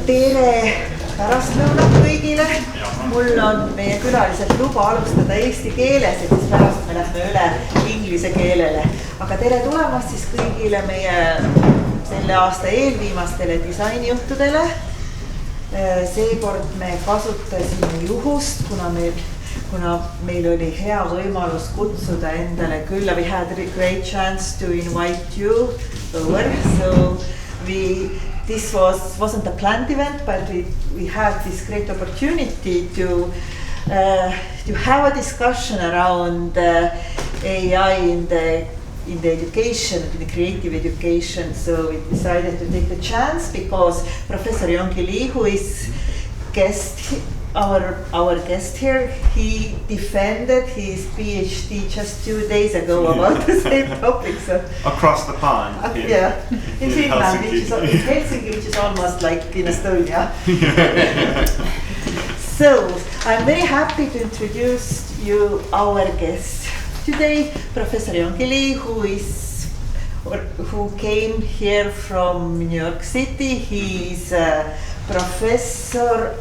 Tere pärastlõunat kõigile. Mul on meie külaliselt luba alustada eesti keeles, et siis pärast me lähme üle inglise keelele. Aga tere tulemast siis kõigile meie selle aasta eelviimastele disainijuttudele. Seekord me kasutasime juhust, kuna meil oli hea võimalus kutsuda endale külla. We had a great chance to invite you over. So this wasn't a planned event, but we had this great opportunity to have a discussion around AI in the education, in the creative education. So we decided to take the chance because Professor Jeongki Lim'le, who is our guest here, he defended his PhD just 2 days ago about the same topic. So across the pond. Yeah, in Finland, in Helsinki, which is almost like in Estonia. So I'm very happy to introduce you our guest today, Professor Jeongki Lim'le, who came here from New York City. He's a professor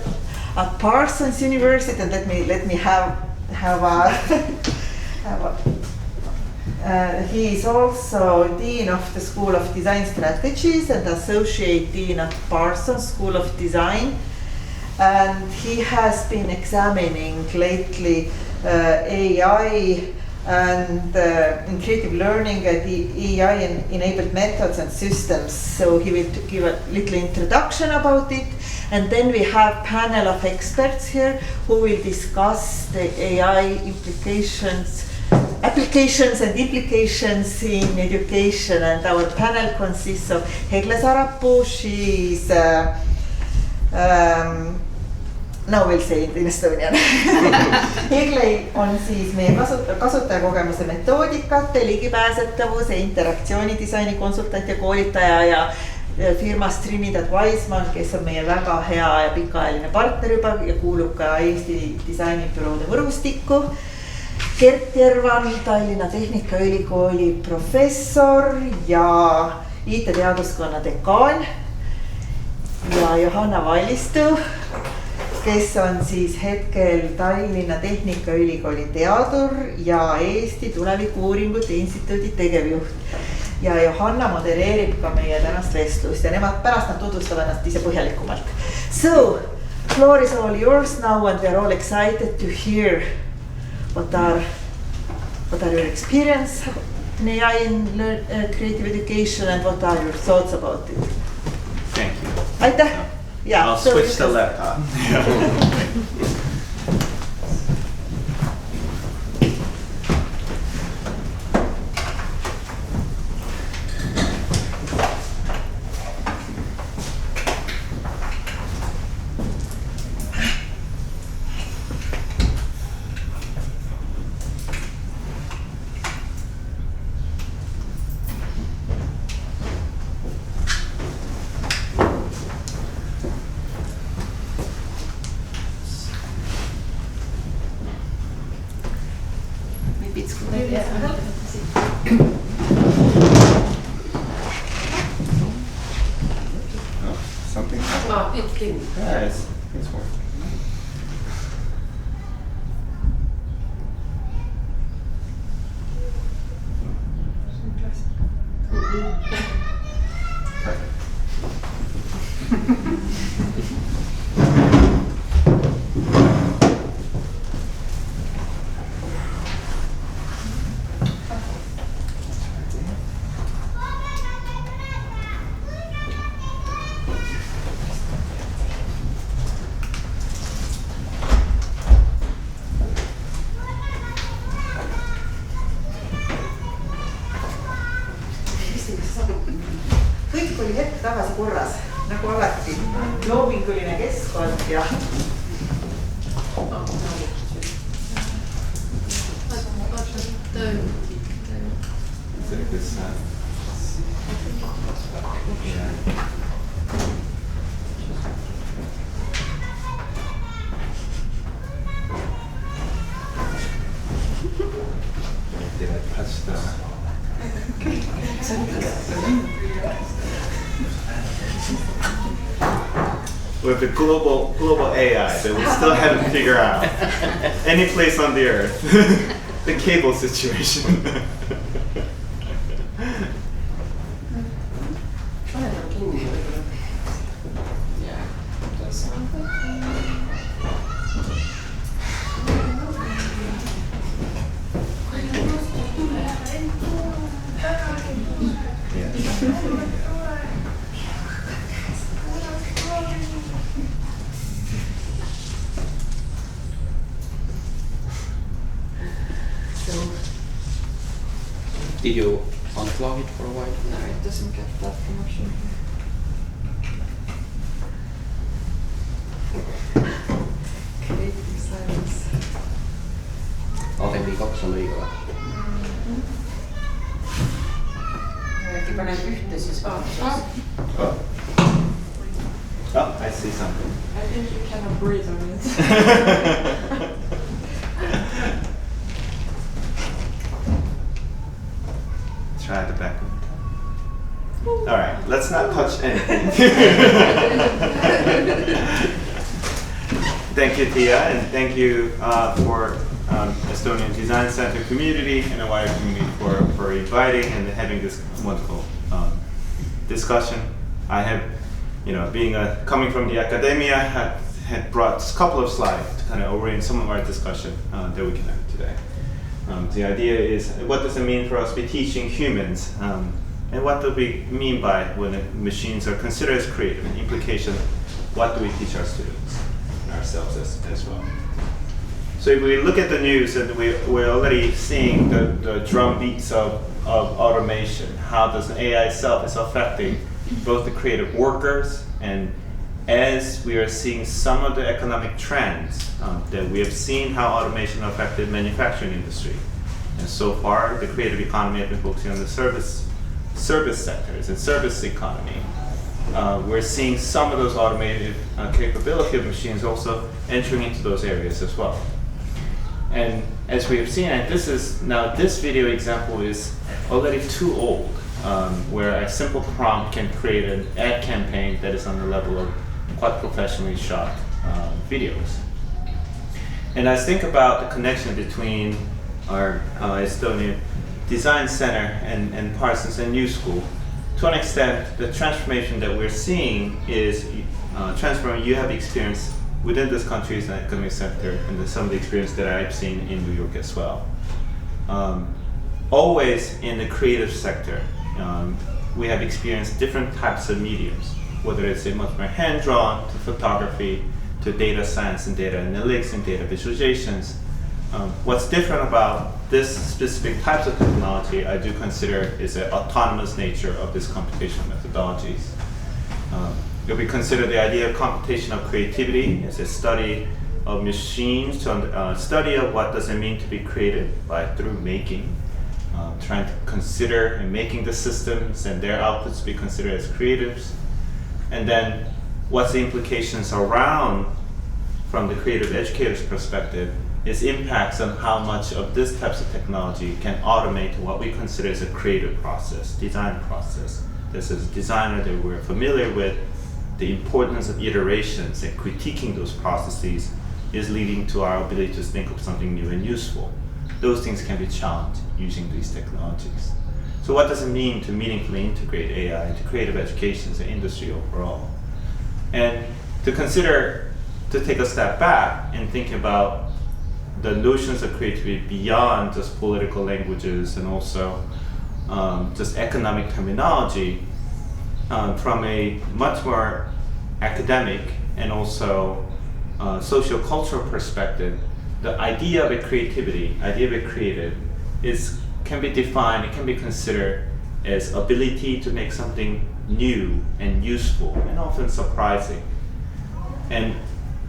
at Parsons University, and let me have a he is also Dean of the School of Design Strategies and Associate Dean at Parsons School of Design. And he has been examining lately AI and in creative learning the AI-enabled methods and systems. So he will give a little introduction about it. And then we have a panel of experts here who will discuss the AI applications and implications in education. And our panel consists of Hegle Sarapuu. She's now we'll say it in Estonian. Hegle on siis meie kasutajakogemuse metoodikate, ligipääsetavuse, interaktsioonidisaini konsultant ja koolitaja ja firmas Trinidad Wiseman, kes on meie väga hea ja pikaajaline partner juba ja kuulub ka Eesti disainibüroode võrgustikku. Gert Jervan, Tallinna Tehnikaülikooli professor ja IT-teaduskonna dekaan ja Johanna Vallistu, kes on siis hetkel Tallinna Tehnikaülikooli teadur ja Eesti Tuleviku-uuringute Instituudi tegevjuht. Ja Johanna modereerib ka meie tänast vestlust ja pärast nad tutvustavad ennast ise põhjalikumalt. So, floor is all yours now and we are all excited to hear what are your experience in AI in creative education and what are your thoughts about it. Thank you. Aitäh! Yeah, I'll switch the laptop. It's working. Kõik oli hetk tagasi korras, nagu alati, loominguline keskkond ja Did I touch the... with the global AI that we still haven't figured out. Any place on the earth. The cable situation. Did you unplug it for a while? No, it doesn't get that promotion. Creative silence. Asemil 2 on õige või? Äkki panen ühte siis vaatama. Oh, I see something. I think you cannot breathe on it. Try the back one. All right, let's not touch anything. Thank you, Tia, and thank you for Estonian Design Center community and the wider community for inviting and having this wonderful discussion. I have, being coming from the academia, had brought a couple of slides to kind of orient some of our discussion that we can have today. The idea is, what does it mean for us to be teaching humans? And what do we mean by when machines are considered as creative? And implication, what do we teach our students and ourselves as well? So if we look at the news, and we're already seeing the drum beats of automation, how does AI itself is affecting both the creative workers, and as we are seeing some of the economic trends that we have seen how automation affected manufacturing industry. And so far, the creative economy has been focusing on the service sectors and service economy. We're seeing some of those automated capability of machines also entering into those areas as well. And as we have seen, and this video example is already too old, where a simple prompt can create an ad campaign that is on the level of quite professionally shot videos. And I think about the connection between our Estonian Design Center and Parsons and New School. To an extent, the transformation that we're seeing is transformation you have experienced within this country's economic sector, and some of the experience that I've seen in New York as well. Always in the creative sector, we have experienced different types of mediums, whether it's a much more hand-drawn to photography, to data science and data analytics and data visualizations. What's different about this specific types of technology, I do consider, is the autonomous nature of these computational methodologies. If we consider the idea of computational creativity as a study of machines, to study of what does it mean to be creative through making, trying to consider and making the systems and their outputs be considered as creatives, and then what's the implications around, from the creative educator's perspective, is impacts on how much of this types of technology can automate what we consider as a creative process, design process. This is a designer that we're familiar with. The importance of iterations and critiquing those processes is leading to our ability to think of something new and useful. Those things can be challenged using these technologies. So what does it mean to meaningfully integrate AI into creative education as an industry overall? And to take a step back and think about the notions of creativity beyond just political languages and also just economic terminology, from a much more academic and also socio-cultural perspective, the idea of a creativity, idea of a creative, can be defined, it can be considered as ability to make something new and useful and often surprising. And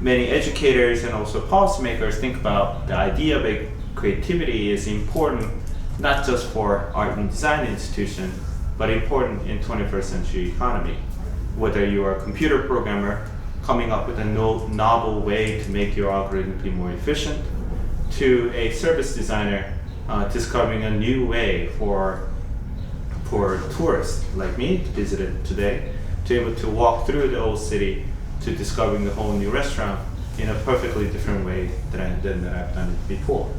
many educators and also policymakers think about the idea of a creativity is important not just for art and design institution, but important in 21st century economy. Whether you are a computer programmer coming up with a novel way to make your algorithm be more efficient, to a service designer discovering a new way for tourists like me to visit it today, to be able to walk through the old city, to to discovering the whole new restaurant in a perfectly different way than I've done it before.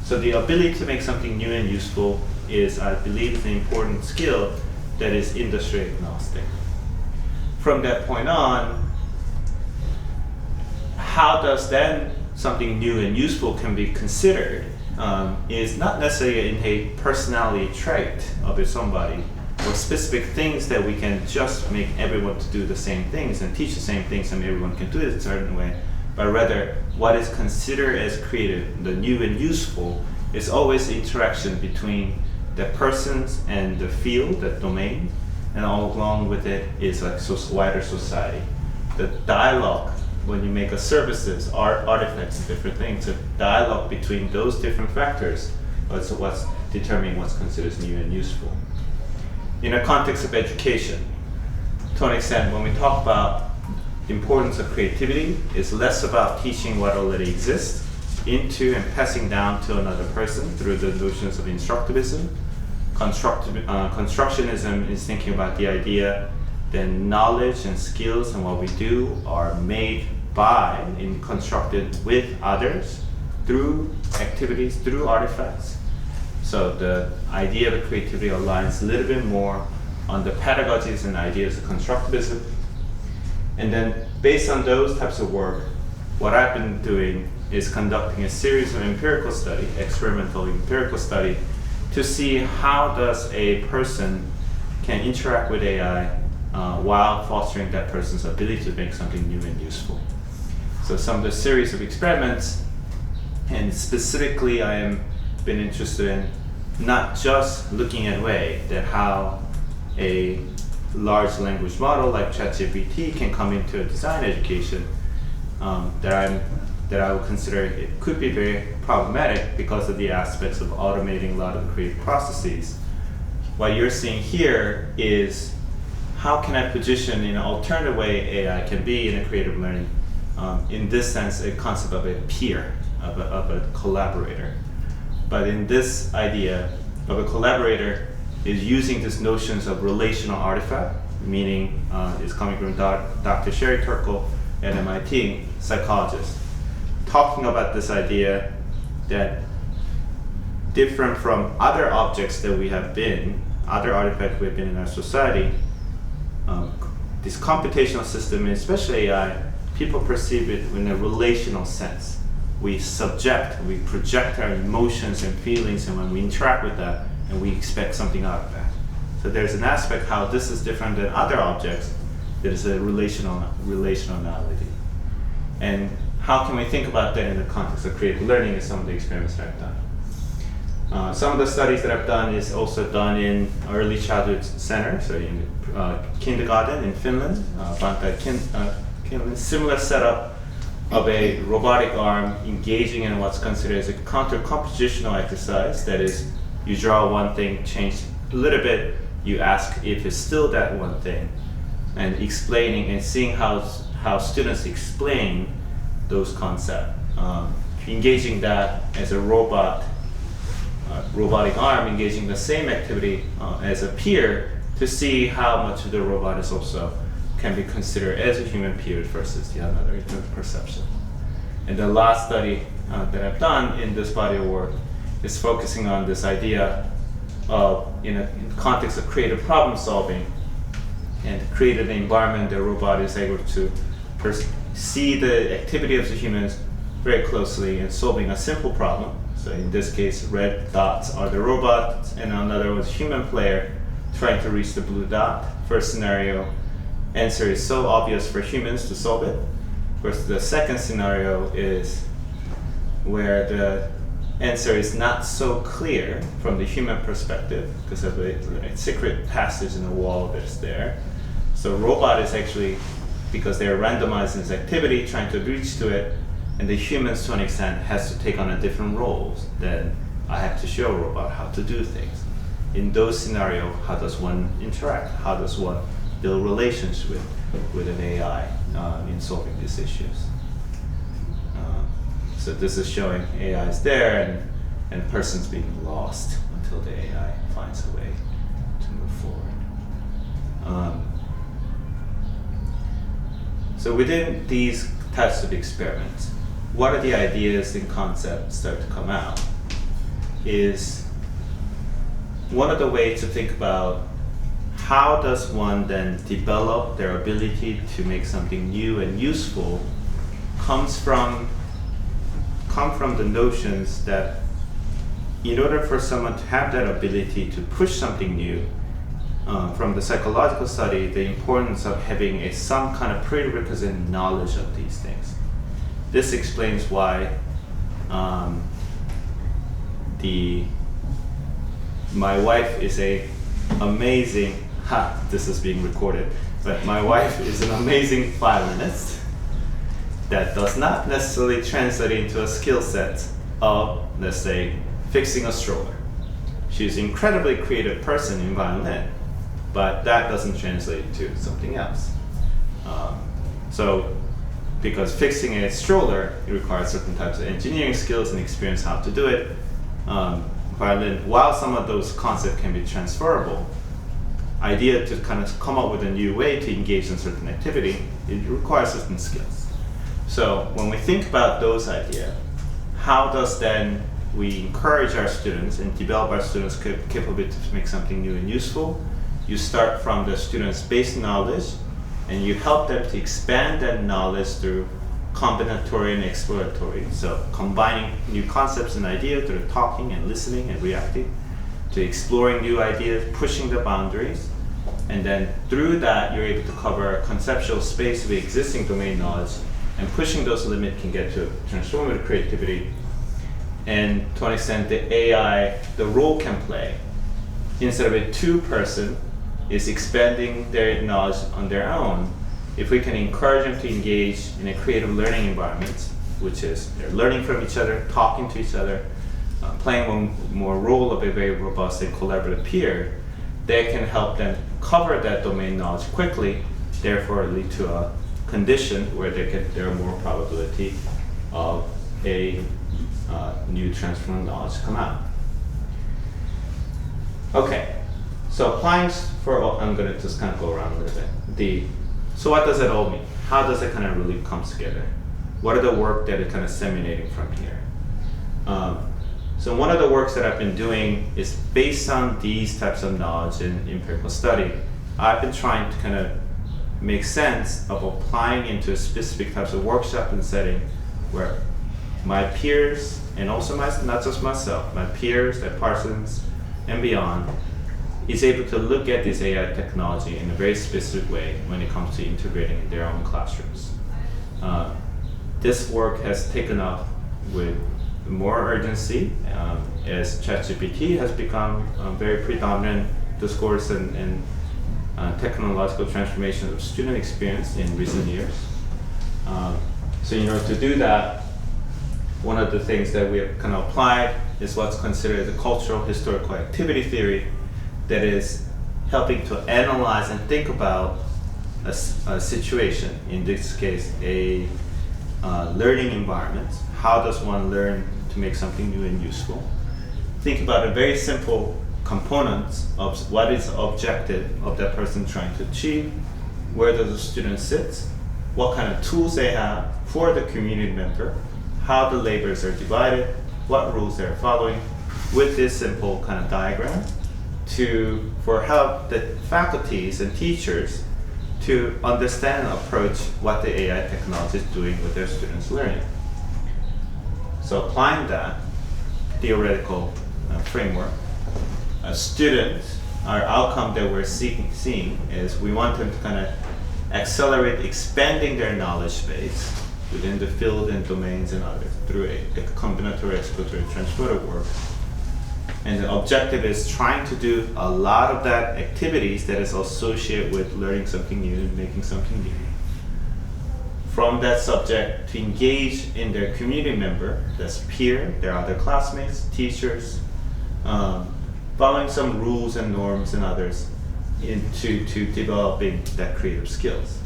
So the ability to make something new and useful is, I believe, an important skill that is industry agnostic. From that point on, how does then something new and useful can be considered is not necessarily in a personality trait of somebody or specific things that we can just make everyone to do the same things and teach the same things and everyone can do it a certain way, but rather what is considered as creative, the new and useful, is always interaction between the persons and the field, the domain, and all along with it is like wider society. The dialogue, when you make a services, artifacts, different things, a dialogue between those different factors is what's determining what's considered new and useful. In a context of education, to an extent, when we talk about the importance of creativity, it's less about teaching what already exists into and passing down to another person through the notions of instructivism. Constructionism is thinking about the idea that knowledge and skills and what we do are made by and constructed with others through activities, through artifacts. So the idea of creativity aligns a little bit more on the pedagogies and ideas of constructivism. And then based on those types of work, what I've been doing is conducting a series of empirical study, experimental empirical study, to see how does a person can interact with AI while fostering that person's ability to make something new and useful. So some of the series of experiments, and specifically I am been interested in not just looking at way that how a large language model like ChatGPT can come into a design education that I would consider it could be very problematic because of the aspects of automating a lot of creative processes. What you're seeing here is how can I position in an alternative way AI can be in a creative learning, in this sense a concept of a peer, of a collaborator. But in this idea of a collaborator is using these notions of relational artifact, meaning is coming from Dr. Sherry Turkle at MIT, psychologist, talking about this idea that different from other objects that we have been, other artifacts we've been in our society, this computational system, especially AI, people perceive it in a relational sense. We project our emotions and feelings, and when we interact with that, and we expect something out of that. So there's an aspect how this is different than other objects that is a relationality. And how can we think about that in the context of creative learning is some of the experiments that I've done. Some of the studies that I've done is also done in early childhood center, so in kindergarten in Finland, similar setup of a robotic arm engaging in what's considered as a counter-compositional exercise. That is, you draw one thing, change a little bit, you ask if it's still that one thing, and explaining and seeing how students explain those concepts. Engaging that as a robotic arm, engaging the same activity as a peer to see how much of the robot is also can be considered as a human peer versus the other perception. And the last study that I've done in this body of work is focusing on this idea of, in the context of creative problem solving, and created an environment that robot is able to see the activity of the humans very closely in solving a simple problem. So in this case, red dots are the robots, and another was human player trying to reach the blue dot. First scenario, answer is so obvious for humans to solve it. Versus the second scenario is where the answer is not so clear from the human perspective because of a secret passage in the wall that's there. So robot is actually, because they're randomizing this activity, trying to reach to it, and the humans to an extent has to take on a different roles. Then I have to show a robot how to do things. In those scenarios, how does one interact? How does one build relations with an AI in solving these issues? So this is showing AI is there and persons being lost until the AI finds a way to move forward. So within these types of experiments, what are the ideas and concepts start to come out is one of the ways to think about how does one then develop their ability to make something new and useful come from the notions that in order for someone to have that ability to push something new, from the psychological study, the importance of having some kind of prerequisite knowledge of these things. This explains why my wife is this is being recorded, but my wife is an amazing violinist that does not necessarily translate into a skill set of, let's say, fixing a stroller. She's an incredibly creative person in violin, but that doesn't translate to something else. Because fixing a stroller, it requires certain types of engineering skills and experience how to do it. Violin, while some of those concepts can be transferable, idea to kind of come up with a new way to engage in certain activity, it requires certain skills. So when we think about those ideas, how does then we encourage our students and develop our students' capability to make something new and useful? You start from the students' base knowledge, and you help them to expand that knowledge through combinatory and exploratory. So combining new concepts and ideas through talking and listening and reacting, to exploring new ideas, pushing the boundaries, and then through that you're able to cover a conceptual space of existing domain knowledge, and pushing those limits can get to transformative creativity. And to an extent, the AI, the role can play, instead of a two-person, is expanding their knowledge on their own. If we can encourage them to engage in a creative learning environment, which is they're learning from each other, talking to each other, playing one more role of a very robust and collaborative peer, they can help them cover that domain knowledge quickly, therefore lead to a condition where there are more probability of a new transformative knowledge come out. Okay, so applying I'm going to just kind of go around a little bit. So what does it all mean? How does it kind of really come together? What are the work that is kind of disseminating from here? So one of the works that I've been doing is based on these types of knowledge in empirical study. I've been trying to kind of make sense of applying into specific types of workshop and setting where my peers, and also not just myself, my peers at Parsons and beyond, is able to look at this AI technology in a very specific way when it comes to integrating in their own classrooms. This work has taken up with more urgency as ChatGPT has become a very predominant discourse and technological transformation of student experience in recent years. So to do that, one of the things that we have kind of applied is what's considered the cultural historical activity theory, that is helping to analyze and think about a situation, in this case a learning environment. How does one learn to make something new and useful? Think about a very simple components of what is the objective of that person trying to achieve, where does the student sit, what kind of tools they have for the community member, how the labors are divided, what rules they're following, with this simple kind of diagram for help the faculties and teachers to understand and approach what the AI technology is doing with their students' learning. So applying that theoretical framework, a student, our outcome that we're seeing is we want them to kind of accelerate expanding their knowledge base within the field and domains and others through a combinatory, exploratory, transformative work. And the objective is trying to do a lot of that activities that is associated with learning something new and making something new. From that subject to engage in their community member, that's peer, their other classmates, teachers, following some rules and norms and others into developing that creative skills.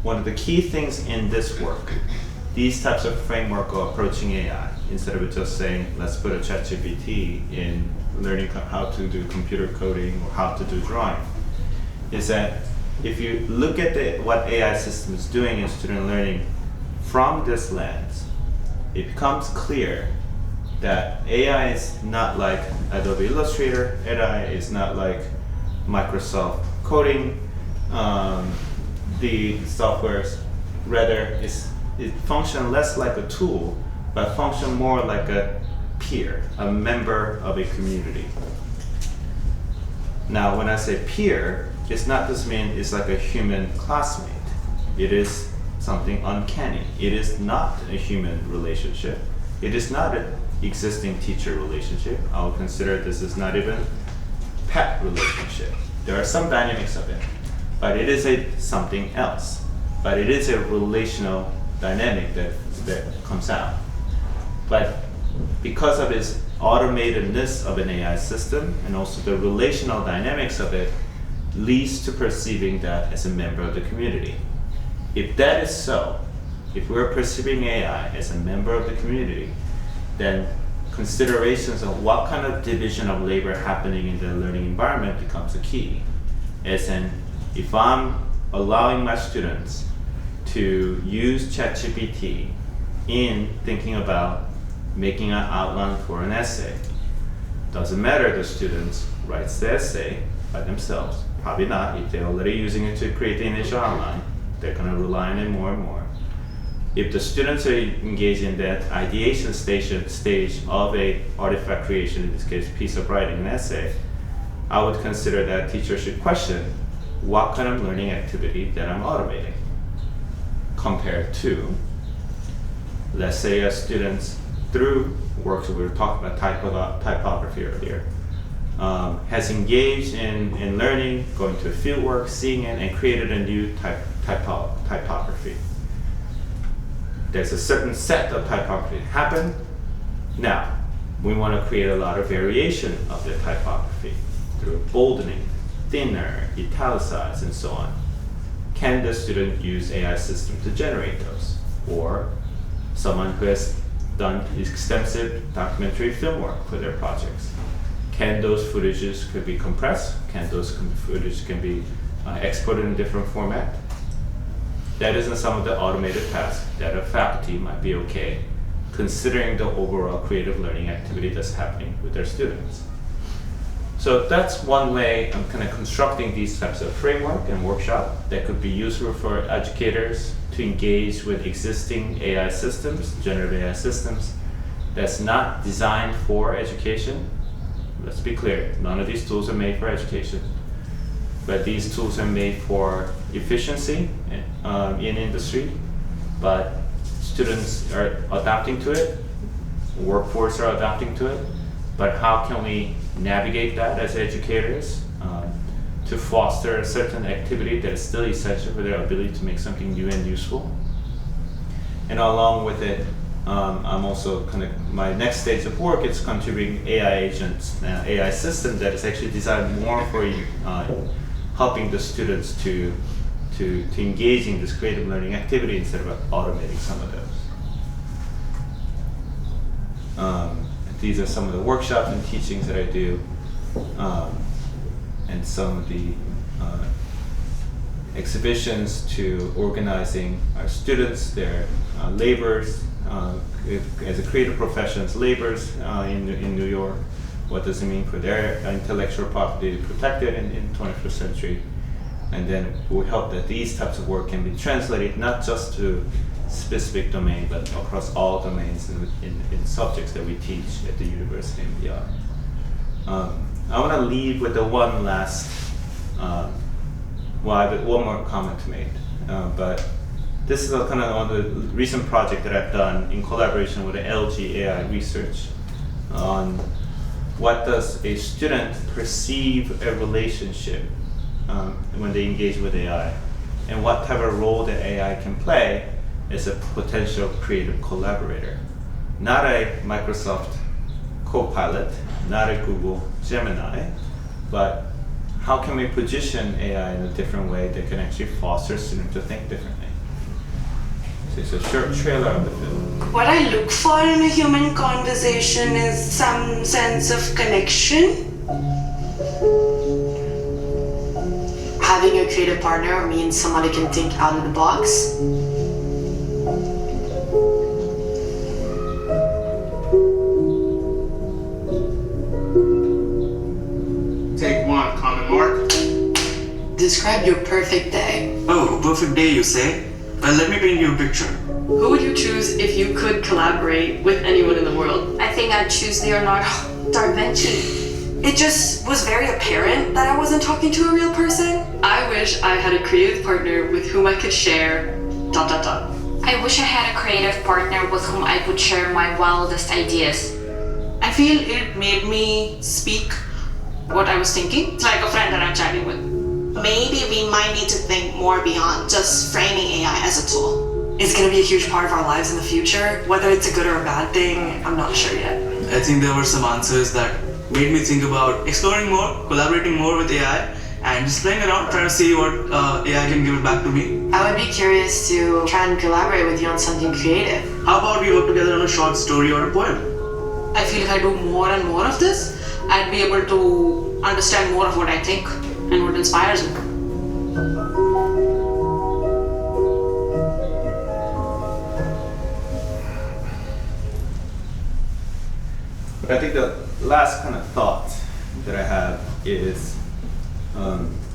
One of the key things in this work, these types of framework of approaching AI, instead of just saying, let's put a ChatGPT in learning how to do computer coding or how to do drawing, is that if you look at what AI system is doing in student learning from this lens, it becomes clear that AI is not like Adobe Illustrator, AI is not like Microsoft coding, the softwares. Rather, it functions less like a tool, but function more like a peer, a member of a community. Now, when I say peer, it's not just mean it's like a human classmate. It is something uncanny. It is not a human relationship. It is not an existing teacher relationship. I would consider this is not even pet relationship. There are some dynamics of it, but it is something else. But it is a relational dynamic that comes out. But because of its automatedness of an AI system and also the relational dynamics of it, leads to perceiving that as a member of the community. If that is so, if we're perceiving AI as a member of the community, then considerations of what kind of division of labor happening in the learning environment becomes a key. As in, if I'm allowing my students to use ChatGPT in thinking about making an outline for an essay, doesn't matter the students writes the essay by themselves. Probably not. If they're already using it to create the initial outline, they're going to rely on it more and more. If the students are engaged in that ideation stage of a artifact creation, in this case, piece of writing, an essay, I would consider that teacher should question what kind of learning activity that I'm automating compared to, let's say, a students through works, we were talking about typography earlier, has engaged in learning, going to field work, seeing it, and created a new typography. There's a certain set of typography that happened. Now, we want to create a lot of variation of the typography through boldening, thinner, italicize, and so on. Can the student use AI system to generate those? Or someone who has done extensive documentary film work for their projects. Can those footages could be compressed? Can those footage can be exported in different format? That isn't some of the automated tasks that a faculty might be okay, considering the overall creative learning activity that's happening with their students. So that's one way I'm kind of constructing these types of framework and workshop that could be useful for educators to engage with existing AI systems, generative AI systems, that's not designed for education. Let's be clear, none of these tools are made for education, but these tools are made for efficiency in industry, but students are adapting to it, workforce are adapting to it, but how can we navigate that as educators to foster a certain activity that is still essential for their ability to make something new and useful? And along with it, I'm also my next stage of work is contributing AI agents, AI system that is actually designed more for helping the students to engage in this creative learning activity instead of automating some of those. These are some of the workshops and teachings that I do, and some of the exhibitions to organizing our students, their labors, as a creative professions, labors in New York. What does it mean for their intellectual property protected in 21st century? And then we hope that these types of work can be translated not just to specific domain, but across all domains in subjects that we teach at the university and beyond. I want to leave with the one last, I have one more comment to make, but this is kind of one of the recent project that I've done in collaboration with the LG AI research on what does a student perceive a relationship when they engage with AI, and what type of role that AI can play as a potential creative collaborator. Not a Microsoft Copilot, not a Google Gemini, but how can we position AI in a different way that can actually foster students to think differently? So it's a short trailer of the film. What I look for in a human conversation is some sense of connection. having a creative partner means somebody can think out of the box. Take one, common mark. Describe your perfect day. Oh, perfect day, you say? Well, let me paint you a picture. Who would you choose if you could collaborate with anyone in the world? I think I'd choose Leonardo da Vinci. It just was very apparent that I wasn't talking to a real person. I wish I had a creative partner with whom I could share ... I wish I had a creative partner with whom I could share my wildest ideas. I feel it made me speak what I was thinking. It's like a friend that I'm chatting with. Maybe we might need to think more beyond just framing AI as a tool. It's going to be a huge part of our lives in the future. Whether it's a good or a bad thing, I'm not sure yet. I think there were some answers that made me think about exploring more, collaborating more with AI, and just playing around, trying to see what AI can give it back to me. I would be curious to try and collaborate with you on something creative. How about we work together on a short story or a poem? I feel if I do more and more of this, I'd be able to understand more of what I think and what inspires me. But I think the last kind of thought that I have is,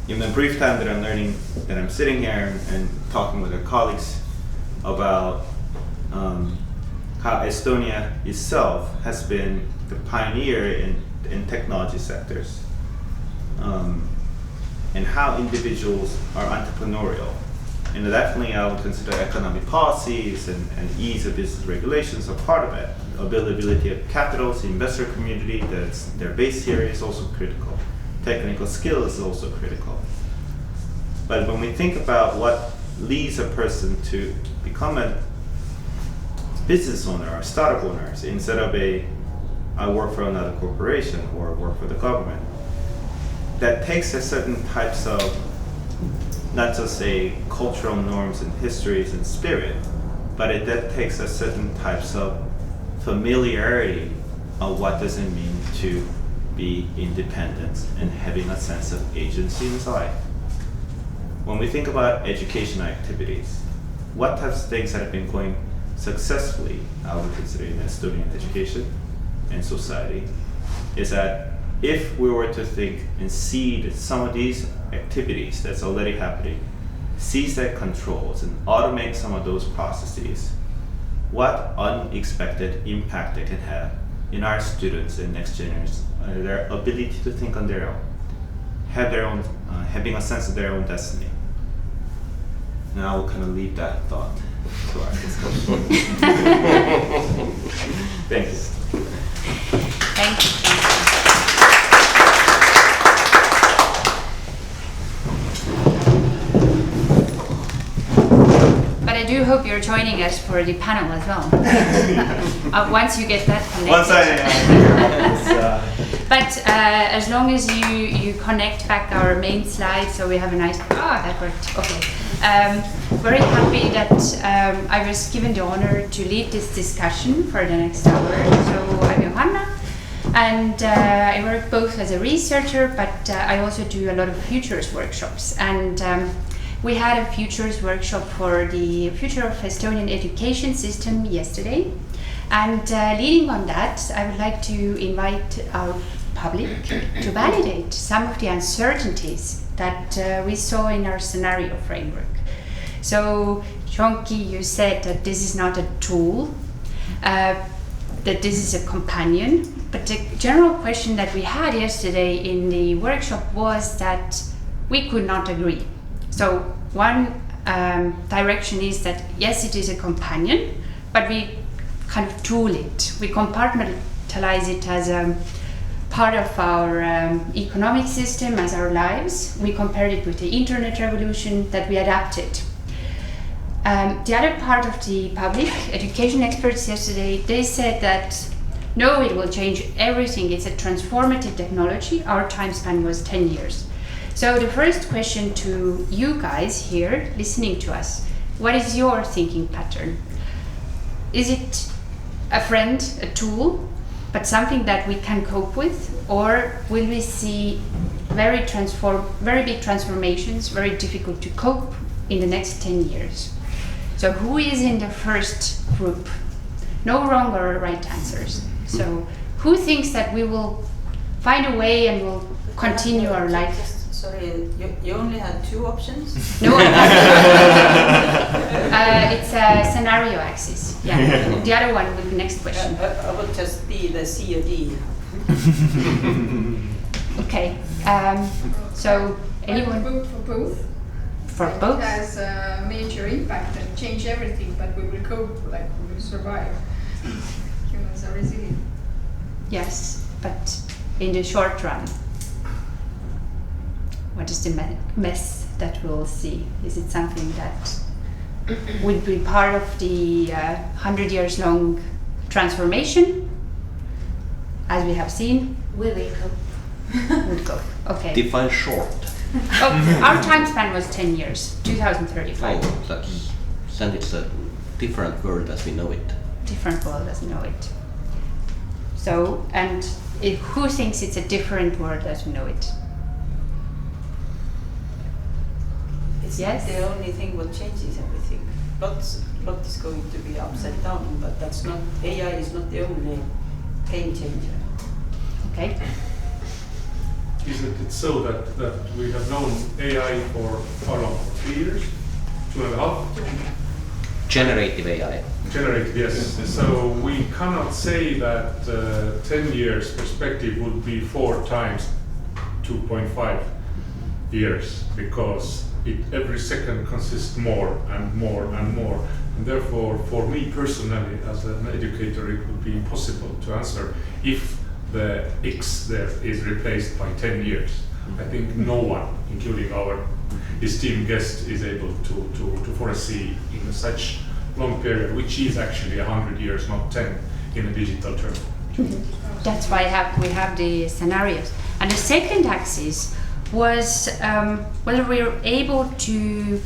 in the brief time that I'm learning, that I'm sitting here and talking with our colleagues about how Estonia itself has been the pioneer in technology sectors, and how individuals are entrepreneurial. And definitely I would consider economic policies and ease of business regulations are part of it. Availability of capitals, investor community that's their base here is also critical. Technical skill is also critical. But when we think about what leads a person to become a business owner or startup owners instead of I work for another corporation or work for the government, that takes a certain types of not just cultural norms and histories and spirit, but that takes a certain types of familiarity of what does it mean to be independent and having a sense of agency in his life. When we think about educational activities, what types of things that have been going successfully, I would consider in Estonian education and society, is that if we were to think and seed some of these activities that's already happening, seize their controls and automate some of those processes, what unexpected impact they can have in our students and next generations, their ability to think on their own, have their own, having a sense of their own destiny. And I will kind of leave that thought to our discussion. Thank you. Thank you. But I do hope you're joining us for the panel as well. Once you get that connected. Once But as long as you connect back our main slide, so we have a nice. That worked. Okay. Very happy that I was given the honor to lead this discussion for the next hour. So I'm Johanna, and I work both as a researcher, but I also do a lot of futures workshops. And we had a futures workshop for the future of Estonian education system yesterday. And leading on that, I would like to invite our public to validate some of the uncertainties that we saw in our scenario framework. So, Jeongki, you said that this is not a tool, that this is a companion. But the general question that we had yesterday in the workshop was that we could not agree. So one direction is that yes, it is a companion, but we kind of tool it. We compartmentalize it as a part of our economic system, as our lives. We compared it with the internet revolution that we adapted. The other part of the public, education experts yesterday, they said that no, it will change everything. It's a transformative technology. Our time span was 10 years. So the first question to you guys here listening to us, what is your thinking pattern? Is it a friend, a tool, but something that we can cope with? Or will we see very big transformations, very difficult to cope in the next 10 years. So who is in the first group? No wrong or right answers. So who thinks that we will find a way and will continue our life? Sorry, you only had 2 options? No, it's a scenario axis. Yeah, the other one with the next question. I would just be the C or D. Okay, so anyone? I would vote for both. For both? It has a major impact and change everything, but we will cope, like we will survive. Humans are resilient. Yes, but in the short run, what is the mess that we'll see? Is it something that would be part of the 100 years long transformation, as we have seen? We will cope. Would go. Okay. Define short. Oh, our time span was 10 years, 2035. Oh, then it's a different world as we know it. Different world as we know it. So, and who thinks it's a different world as we know it? It's Yes? not the only thing what changes everything. Lot is going to be upside down, but that's not, AI is not the only game changer. Okay. Isn't it so that we have known AI for how long? 3 years? 2.5? Generative AI. Generative, yes. So we cannot say that 10 years perspective would be 4 times 2.5 years, because every second consists more and more and more. And therefore, for me personally, as an educator, it would be impossible to answer if the X there is replaced by 10 years. I think no one, including our esteemed guest, is able to foresee in such long period, which is actually 100 years, not 10 in a digital term. That's why we have the scenarios. And the second axis was whether we were able to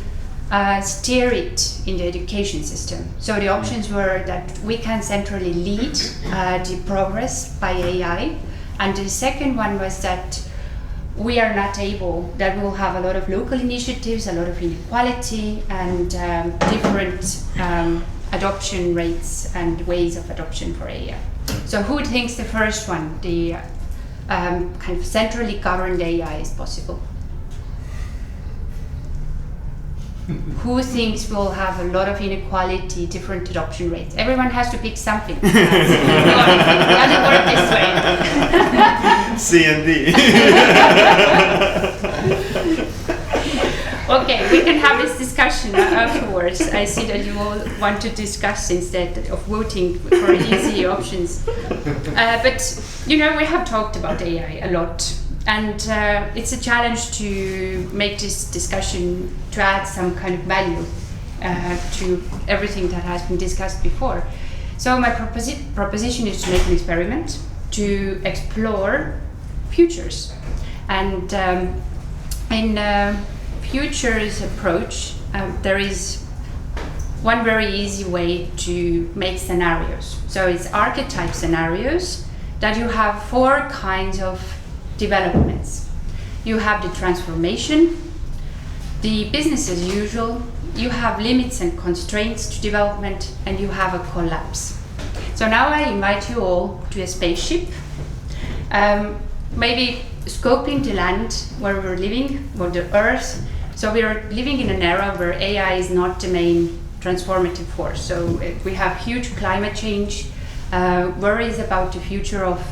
steer it in the education system. So the options were that we can centrally lead the progress by AI, and the second one was that we are not able, that we will have a lot of local initiatives, a lot of inequality, and different adoption rates and ways of adoption for AI. So who thinks the first one, the kind of centrally governed AI, is possible? Who thinks we'll have a lot of inequality, different adoption rates? Everyone has to pick something. It doesn't work this way. C and D. Okay, we can have this discussion afterwards. I see that you all want to discuss instead of voting for easy options. But, you know, we have talked about AI a lot. And it's a challenge to make this discussion, to add some kind of value to everything that has been discussed before. So my proposition is to make an experiment, to explore futures. And in futures approach, there is one very easy way to make scenarios. So it's archetype scenarios that you have 4 kinds of developments. You have the transformation, the business as usual, you have limits and constraints to development, and you have a collapse. So now I invite you all to a spaceship, maybe scoping the land where we're living, or the Earth. So we are living in an era where AI is not the main transformative force. So we have huge climate change, worries about the future of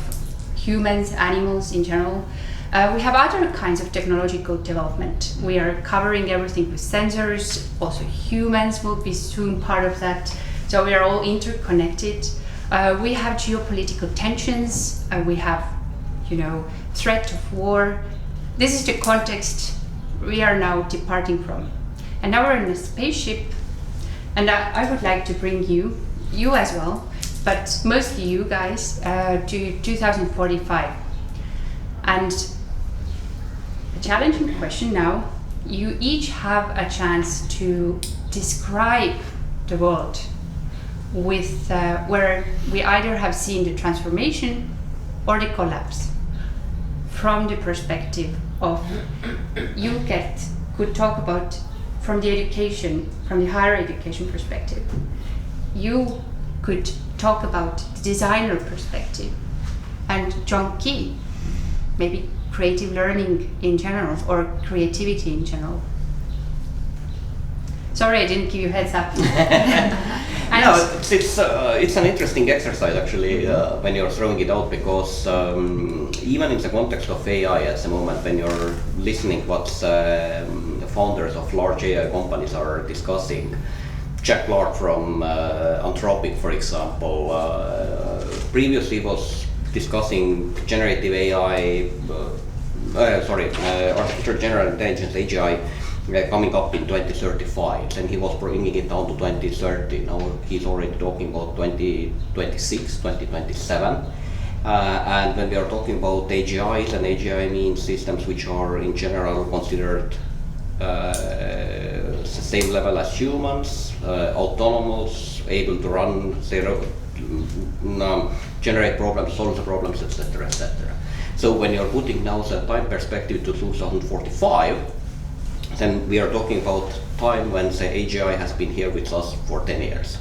humans, animals in general. We have other kinds of technological development. We are covering everything with sensors. Also humans will be soon part of that. So we are all interconnected. We have geopolitical tensions. We have, you know, threat of war. This is the context we are now departing from. And now we're in a spaceship. And I would like to bring you as well, but mostly you guys, to 2045. And a challenging question now, you each have a chance to describe the world with where we either have seen the transformation or the collapse. from the perspective of you could talk about from the education, from the higher education perspective. You could talk about the designer perspective, and Jeongki, maybe creative learning in general or creativity in general. Sorry, I didn't give you a heads up. No, it's an interesting exercise actually when you're throwing it out, because even in the context of AI at the moment, when you're listening what founders of large AI companies are discussing, Jack Clark from Anthropic, for example, previously was discussing generative AI, artificial general intelligence, AGI, coming up in 2035, and he was bringing it down to 2030. Now he's already talking about 2026, 2027. And when we are talking about AGIs, and AGI means systems which are in general considered the same level as humans, autonomous, able to run, generate problems, solve the problems, etc., etc. So when you're putting now the time perspective to 2045, then we are talking about time when the AGI has been here with us for 10 years.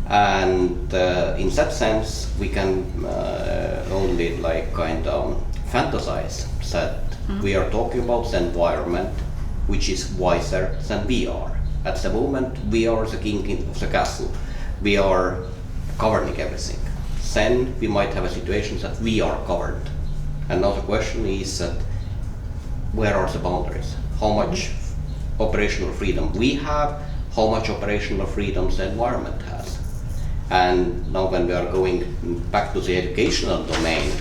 And in that sense, we can only fantasize that we are talking about the environment which is wiser than we are. At the moment, we are the king of the castle. We are governing everything. Then we might have a situation that we are governed. And now the question is that where are the boundaries? How much operational freedom we have, how much operational freedom the environment has. And now when we are going back to the educational domain,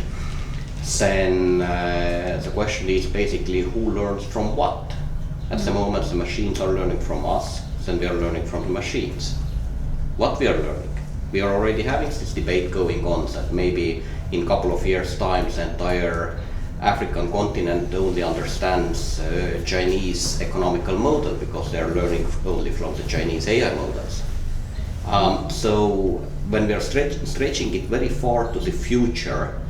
then the question is basically who learns from what. At the moment the machines are learning from us, then we are learning from the machines. What we are learning? We are already having this debate going on that maybe in a couple of years' time the entire African continent only understands Chinese economical model because they are learning only from the Chinese AI models. So when we are stretching it very far to the future,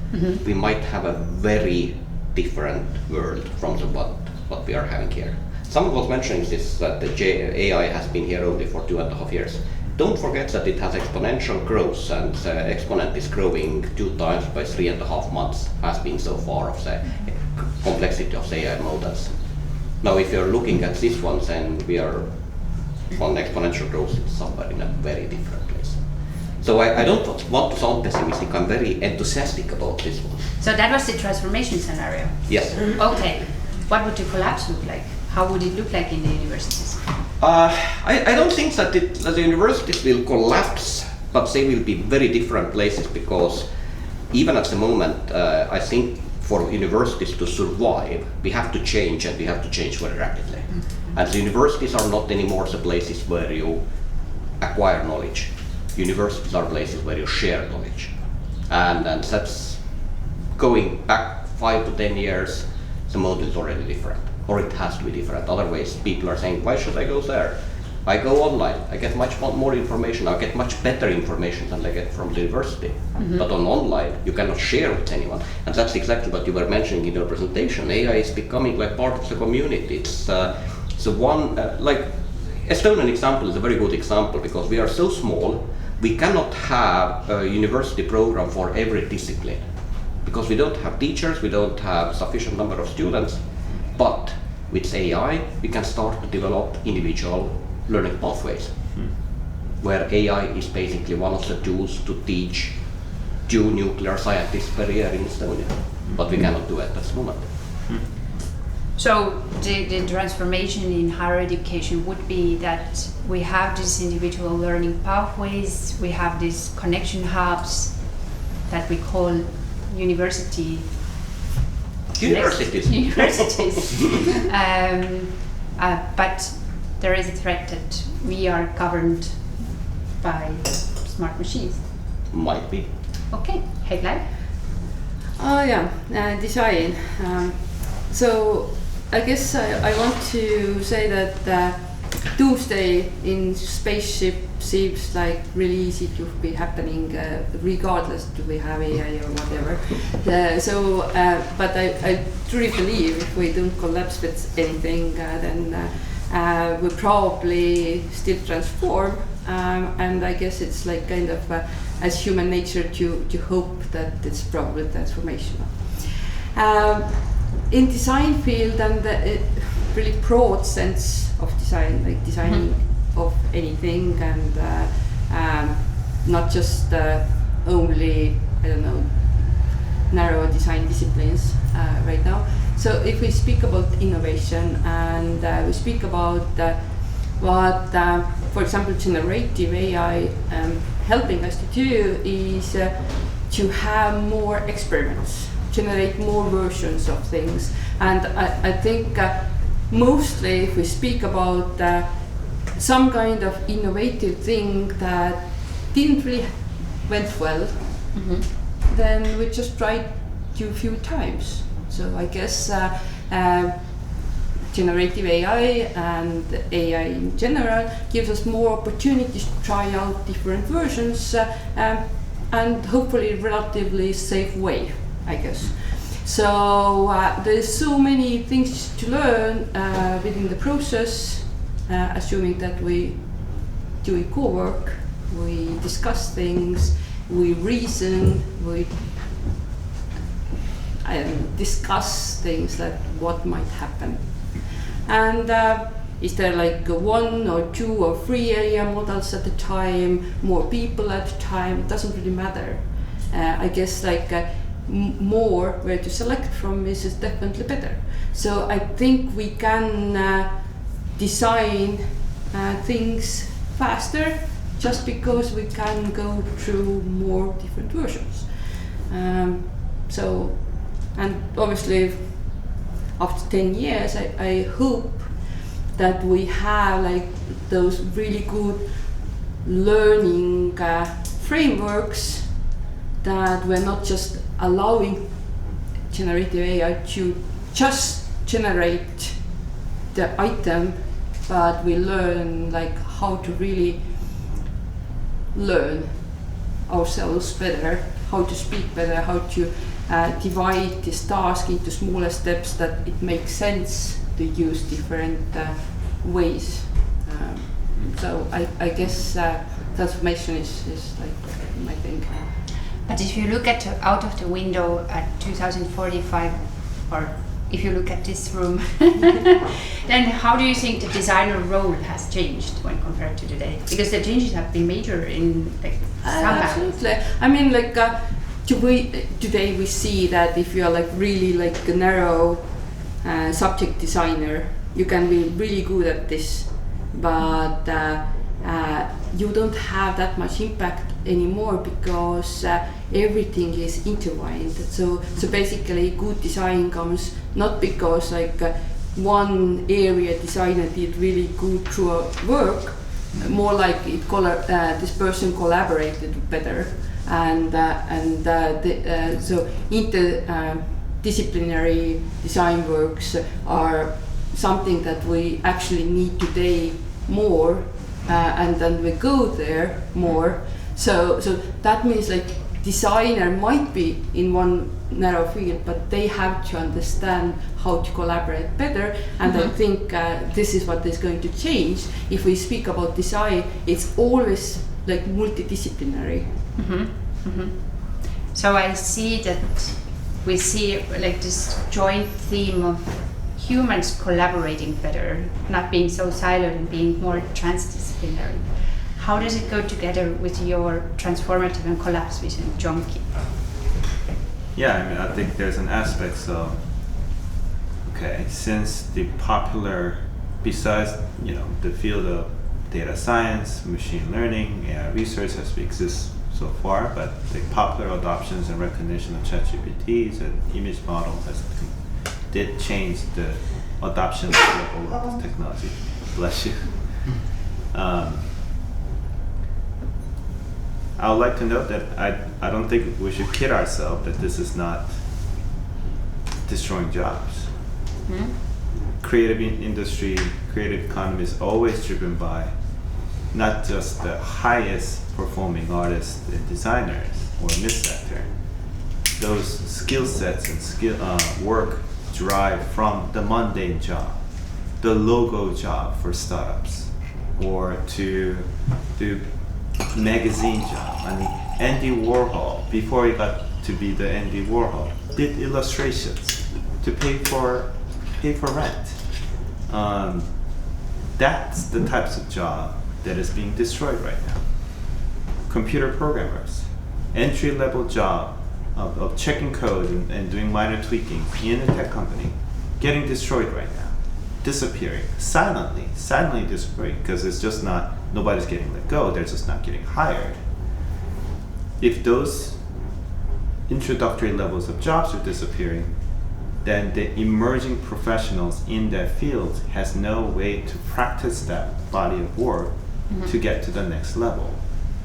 we might have a very different world from what we are having here. Someone was mentioning this, that the AI has been here only for 2.5 years. Don't forget that it has exponential growth, and the exponent is growing 2 times by 3.5 months, has been so far of the complexity of the AI models. Now if you're looking at this one, then we are on exponential growth, it's somewhere in a very different place. So I don't want to sound pessimistic, I'm very enthusiastic about this one. So that was the transformation scenario? Yes. Okay, what would the collapse look like? How would it look like in the universities? I don't think that the universities will collapse, but they will be very different places, because even at the moment, I think for universities to survive, we have to change, and we have to change very rapidly. And the universities are not anymore the places where you acquire knowledge. Universities are places where you share knowledge. And that's going back 5 to 10 years, the model is already different. Or it has to be different. Otherwise, people are saying, why should I go there? I go online, I get much more information, I get much better information than I get from the university. But on online, you cannot share with anyone. And that's exactly what you were mentioning in your presentation. AI is becoming like part of the community. It's the one, like Estonian example is a very good example, because we are so small, we cannot have a university program for every discipline. Because we don't have teachers, we don't have sufficient number of students. But with AI, we can start to develop individual learning pathways, where AI is basically one of the tools to teach 2 nuclear scientists per year in Estonia. But we cannot do it at this moment. So the transformation in higher education would be that we have these individual learning pathways, we have these connection hubs that we call universities. But there is a threat that we are governed by smart machines. Might be. Okay, Hegle? Design. So I guess I want to say that doomsday in spaceship seems like really easy to be happening regardless do we have AI or whatever. But I truly believe if we don't collapse with anything, then we probably still transform. And I guess it's like kind of as human nature to hope that it's probably transformational. In design field and the really broad sense of design, like designing of anything and not just only, I don't know, narrow design disciplines right now. So if we speak about innovation and we speak about what, for example, generative AI helping us to do is to have more experiments, generate more versions of things. And I think mostly if we speak about some kind of innovative thing that didn't really went well, then we just tried to a few times. So I guess generative AI and AI in general gives us more opportunities to try out different versions and hopefully relatively safe way, I guess. So there's so many things to learn within the process, assuming that we do co-work, we discuss things, we reason, we discuss things like what might happen. And is there like 1 or 2 or 3 AI models at a time, more people at a time? It doesn't really matter. I guess like more where to select from is definitely better. So I think we can design things faster just because we can go through more different versions. And obviously after 10 years, I hope that we have like those really good learning frameworks that we're not just allowing generative AI to just generate the item, but we learn like how to really learn ourselves better, how to speak better, how to divide this task into smaller steps that it makes sense to use different ways. So I guess transformation is like my thing. But if you look at out of the window at 2045, or if you look at this room, then how do you think the designer role has changed when compared to today? Because the changes have been major in like some absolutely. I mean, like today we see that if you are like really like a narrow subject designer, you can be really good at this, but you don't have that much impact anymore because everything is intertwined. So basically good design comes not because like one area designer did really good through work, more like this person collaborated better, and so interdisciplinary design works are something that we actually need today more, and then we go there more. So that means like designer might be in one narrow field, but they have to understand how to collaborate better. And I think this is what is going to change. If we speak about design, it's always like multidisciplinary. So I see that we see like this joint theme of humans collaborating better, not being so siloed and being more transdisciplinary. How does it go together with your transformative and collapse vision, Jeongki? Yeah, I mean, I think there's an aspect. So, okay, since the popular, besides the field of data science, machine learning, AI research has existed so far, but the popular adoptions and recognition of ChatGPTs and image models did change the adoption level of this technology. Bless you. I would like to note that I don't think we should kid ourselves that this is not destroying jobs. Creative industry creative economy is always driven by not just the highest performing artists and designers or in this sector. Those skill sets and work derive from the mundane job, the logo job for startups, or to do magazine job. I mean, Andy Warhol, before he got to be the Andy Warhol, did illustrations to pay for rent. That's the types of job that is being destroyed right now. Computer programmers, entry-level job of checking code and doing minor tweaking in a tech company, getting destroyed right now, disappearing, silently disappearing, because it's just not, nobody's getting let go, they're just not getting hired. If those introductory levels of jobs are disappearing, then the emerging professionals in that field has no way to practice that body of work to get to the next level.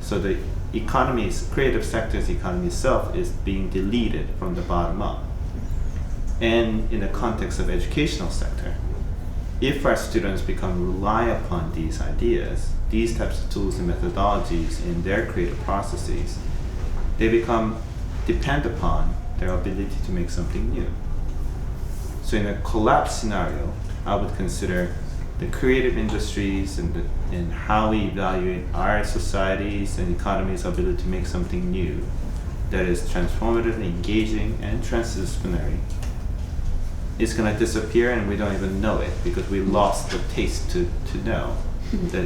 So the economy's, creative sector's economy itself is being deleted from the bottom up. And in the context of educational sector, if our students rely upon these ideas, these types of tools and methodologies in their creative processes, they depend upon their ability to make something new. So in a collapse scenario, I would consider the creative industries and how we evaluate our societies and economies' ability to make something new that is transformative, engaging, and transdisciplinary is going to disappear, and we don't even know it because we lost the taste to know that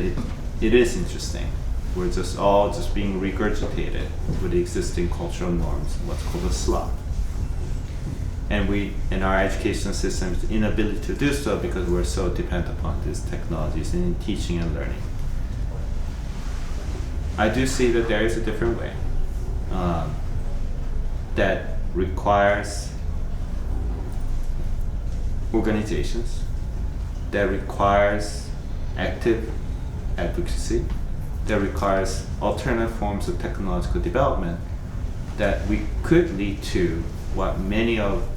it is interesting. We're all being regurgitated with the existing cultural norms, what's called a slop. And our education system's inability to do so because we're so dependent upon these technologies in teaching and learning. I do see that there is a different way that requires organizations, that requires active advocacy, that requires alternative forms of technological development that we could lead to what many of,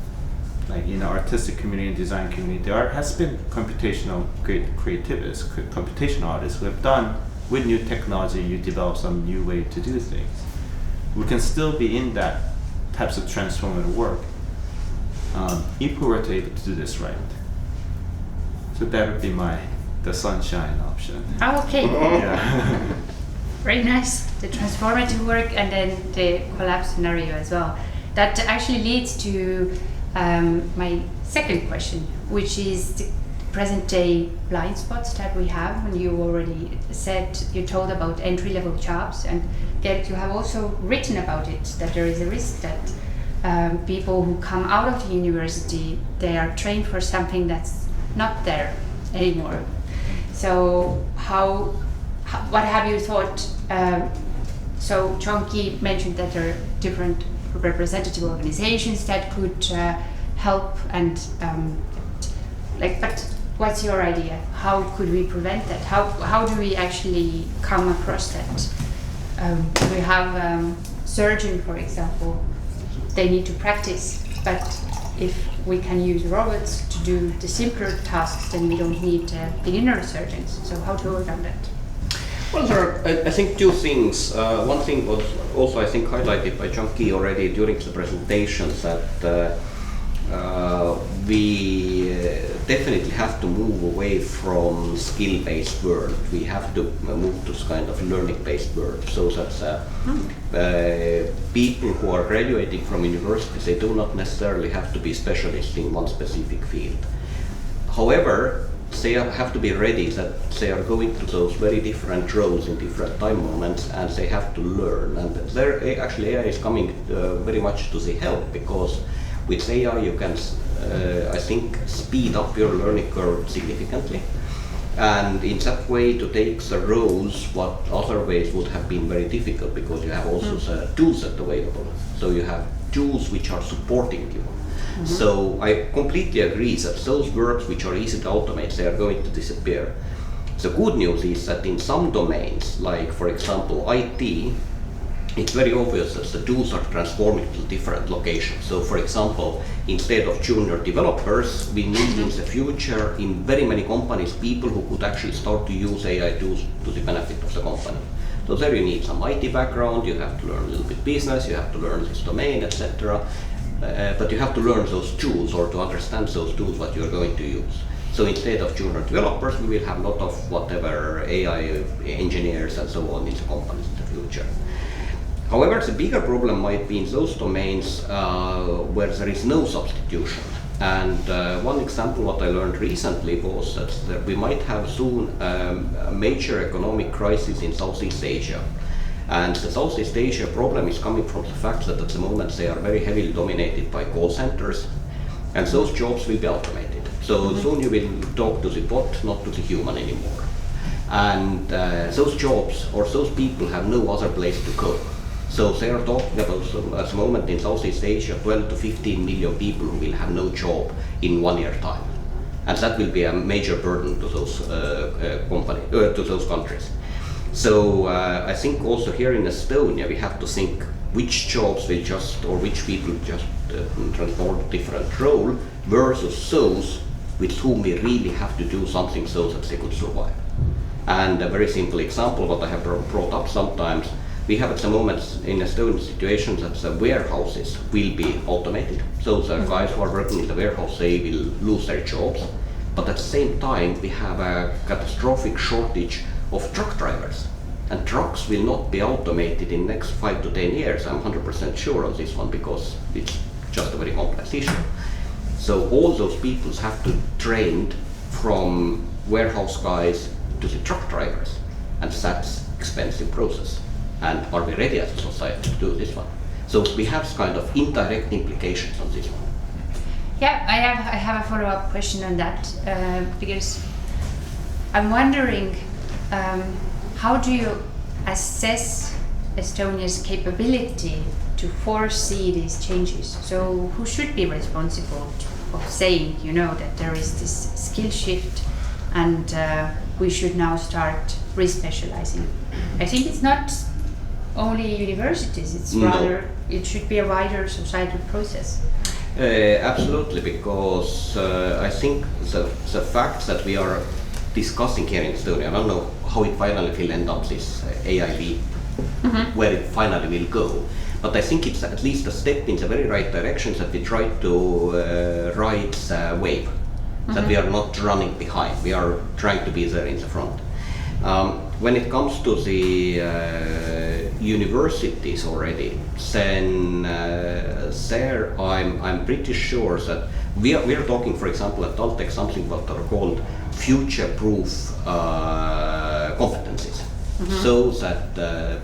like in the artistic community and design community, there has been computational creativists, computational artists who have done with new technology, you develop some new way to do things. We can still be in that types of transformative work if we were to able to do this right. So that would be the sunshine option. Oh, okay. Yeah. Very nice. The transformative work and then the collapse scenario as well. That actually leads to my second question, which is the present day blind spots that we have. And you already you told about entry-level jobs, and Gert, you have also written about it, that there is a risk that people who come out of the university, they are trained for something that's not there anymore. So what have you thought? So Jeongki mentioned that there are different representative organizations that could help and but what's your idea? How could we prevent that? How do we actually come across that? We have surgeon, for example, they need to practice, but if we can use robots to do the simpler tasks, then we don't need beginner surgeons. So how to work on that? Well, there are, I think, two things. One thing was also, I think, highlighted by Jeongki already during the presentations, that we definitely have to move away from skill-based world. We have to move to kind of learning-based world, so that people who are graduating from universities, they do not necessarily have to be specialists in one specific field. However, they have to be ready that they are going to those very different roles in different time moments, and they have to learn. And there, actually, AI is coming very much to the help, because with AI you can, I think, speed up your learning curve significantly, and in that way to take the roles what other ways would have been very difficult, because you have also the tools available. So you have tools which are supporting you. So I completely agree that those works which are easy to automate, they are going to disappear. The good news is that in some domains, like for example IT, it's very obvious that the tools are transforming to different locations. So for example, instead of junior developers, we need in the future in very many companies people who could actually start to use AI tools to the benefit of the company. So there you need some IT background, you have to learn a little bit business, you have to learn this domain, etc. But you have to learn those tools or to understand those tools what you're going to use. So instead of junior developers, we will have a lot of whatever AI engineers and so on in the companies in the future. However, the bigger problem might be in those domains where there is no substitution. And one example what I learned recently was that we might have soon a major economic crisis in Southeast Asia. And the Southeast Asia problem is coming from the fact that at the moment they are very heavily dominated by call centers, and those jobs will be automated. So soon you will talk to the bot, not to the human anymore. And those jobs or those people have no other place to go. So they are talking about, at the moment in Southeast Asia, 12 to 15 million people who will have no job in 1 year time. And that will be a major burden to those to those countries. So I think also here in Estonia we have to think which jobs will just, or which people just transform to different role versus those with whom we really have to do something so that they could survive. And a very simple example what I have brought up sometimes, we have at the moment in Estonian situation that the warehouses will be automated. So the guys who are working in the warehouse, they will lose their jobs. But at the same time, we have a catastrophic shortage of truck drivers. And trucks will not be automated in the next 5 to 10 years. I'm 100% sure on this one because it's just a very complex issue. So all those people have to train from warehouse guys to the truck drivers. And that's an expensive process. And are we ready as a society to do this one? So we have kind of indirect implications on this one. Yeah, I have a follow-up question on that because I'm wondering how do you assess Estonia's capability to foresee these changes? So who should be responsible of saying, that there is this skill shift and we should now start re-specializing? I think it's not only universities, it's rather, it should be a wider societal process. Absolutely, because I think the fact that we are discussing here in Estonia, I don't know how it finally will end up, this AI leap, where it finally will go. But I think it's at least a step in the very right direction that we try to ride the wave, that we are not running behind, we are trying to be there in the front. When it comes to the universities already, then there I'm pretty sure that we are talking, for example, at Taltech something what are called future-proof competencies. So that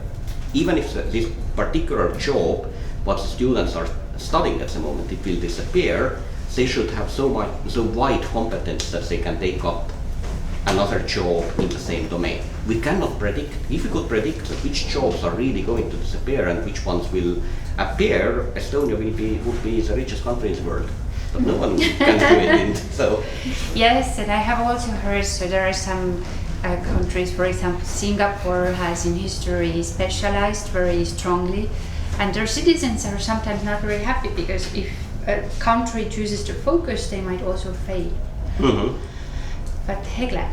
even if this particular job what the students are studying at the moment, it will disappear, they should have so wide competence that they can take up another job in the same domain. We cannot predict. If we could predict which jobs are really going to disappear and which ones will appear, Estonia would be the richest country in the world. But no one can do it. So yes, and I have also heard, so there are some countries, for example, Singapore has in history specialized very strongly, and their citizens are sometimes not very happy because if a country chooses to focus, they might also fail. But Hegle,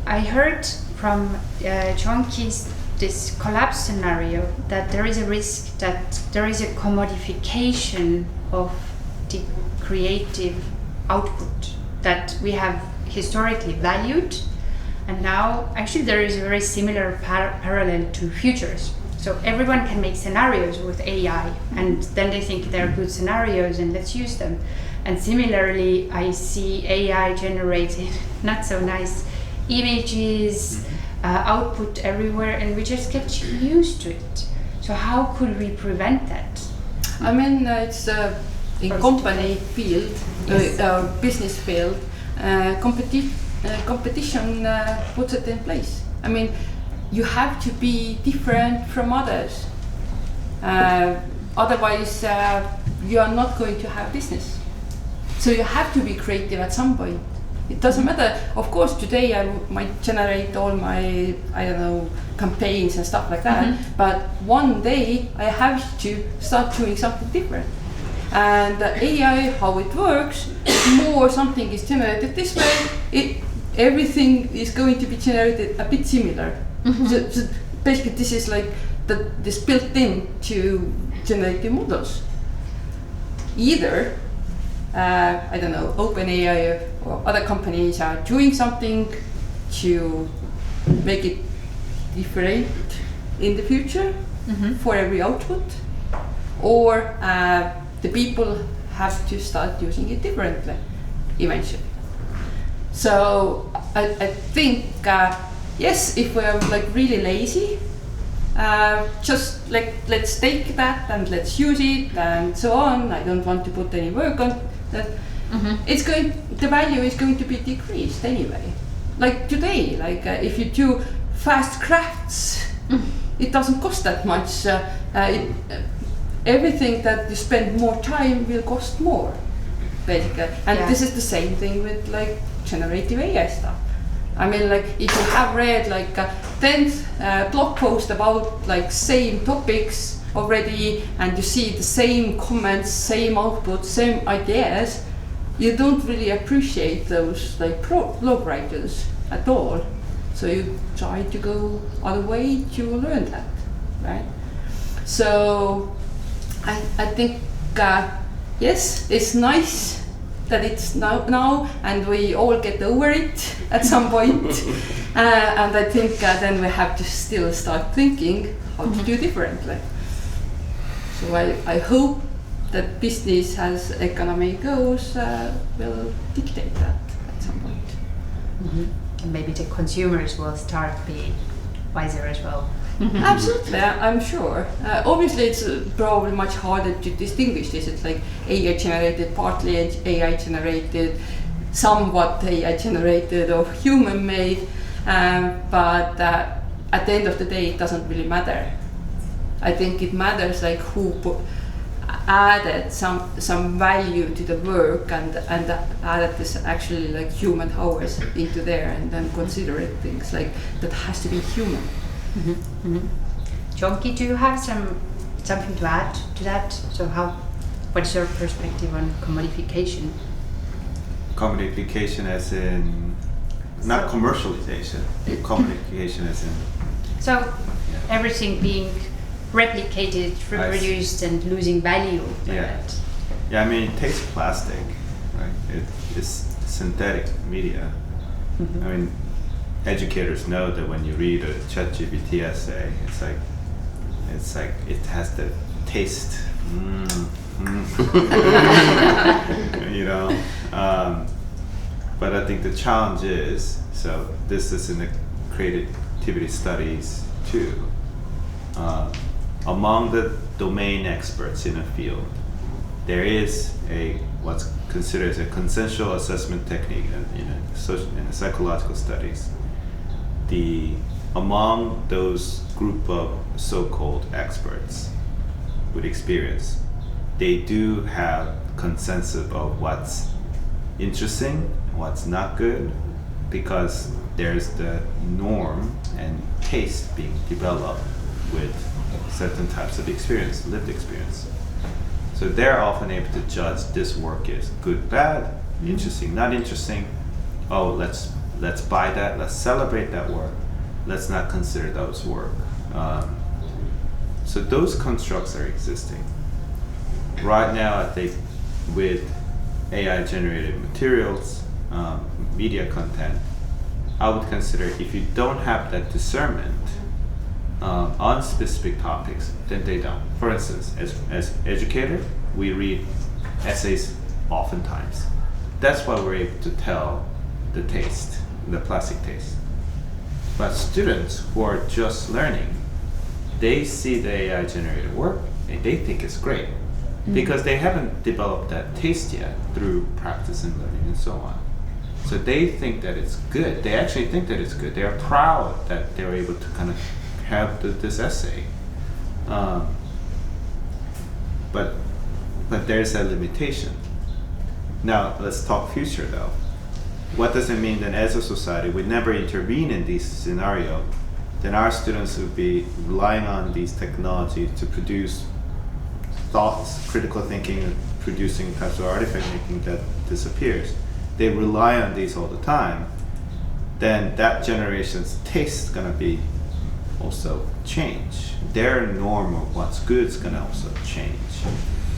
I heard from Jeongki's this collapse scenario that there is a risk that there is a commodification of the creative output that we have historically valued, and now actually there is a very similar parallel to futures. So everyone can make scenarios with AI, and then they think they're good scenarios and let's use them. And similarly, I see AI generating not so nice images, output everywhere, and we just get used to it. So how could we prevent that? I mean, it's in company field, business field, competition puts it in place. I mean, you have to be different from others. Otherwise, you are not going to have business. So you have to be creative at some point. It doesn't matter. Of course, today I might generate all my, I don't know, campaigns and stuff like that. But one day I have to start doing something different. And AI, how it works, more something is generated this way, everything is going to be generated a bit similar. So basically, this is like this built in to generate the models. Either, I don't know, OpenAI or other companies are doing something to make it different in the future for every output, or the people have to start using it differently eventually. So I think yes, if we're like really lazy, just like let's take that and let's use it and so on. I don't want to put any work on that. The value is going to be decreased anyway. Like today, like if you do fast crafts, it doesn't cost that much. Everything that you spend more time will cost more, basically. And this is the same thing with like generative AI stuff. I mean, like if you have read like a 10th blog post about like same topics already, and you see the same comments, same output, same ideas, you don't really appreciate those like blog writers at all. So you try to go other way to learn that, right? So I think yes, it's nice that it's now and we all get over it at some point. And I think then we have to still start thinking how to do differently. So I hope that business as economy goes will dictate that at some point. And maybe the consumers will start being wiser as well. Absolutely, I'm sure. Obviously, it's probably much harder to distinguish this. It's like AI generated, partly AI generated, somewhat AI generated, or human made. But at the end of the day, it doesn't really matter. I think it matters like who added some value to the work and added this actually like human hours into there, and then consider things like that has to be human. Jeongki, do you have something to add to that? So what's your perspective on commodification? Commodification as in, not commercialization, commodification as in... So everything being replicated, reproduced and losing value. Yeah, I mean, it takes plastic, right? It is synthetic media. I mean, educators know that when you read a ChatGPT essay, it's like it has the taste, you know. But I think the challenge is, so this is in the creativity studies too. Among the domain experts in a field, there is what's considered as a consensual assessment technique in psychological studies. Among those group of so-called experts with experience, they do have consensus of what's interesting and what's not good, because there's the norm and taste being developed with certain types of experience, lived experience. So they're often able to judge this work is good, bad, interesting, not interesting. Oh, let's buy that, let's celebrate that work, let's not consider those work. So those constructs are existing. Right now, I think with AI-generated materials, media content, I would consider if you don't have that discernment on specific topics, then they don't. For instance, as educator, we read essays oftentimes. That's why we're able to tell the taste, the plastic taste. But students who are just learning, they see the AI generated work and they think it's great because they haven't developed that taste yet through practice and learning and so on. So they think that it's good. They actually think that it's good. They are proud that they're able to kind of have this essay. But there's a limitation. Now let's talk future though. what does it mean then as a society we never intervene in these scenarios? Then our students would be relying on these technologies to produce thoughts, critical thinking, producing types of artifact making that disappears. They rely on these all the time. Then that generation's taste is gonna be also change. Their norm of what's good is gonna also change.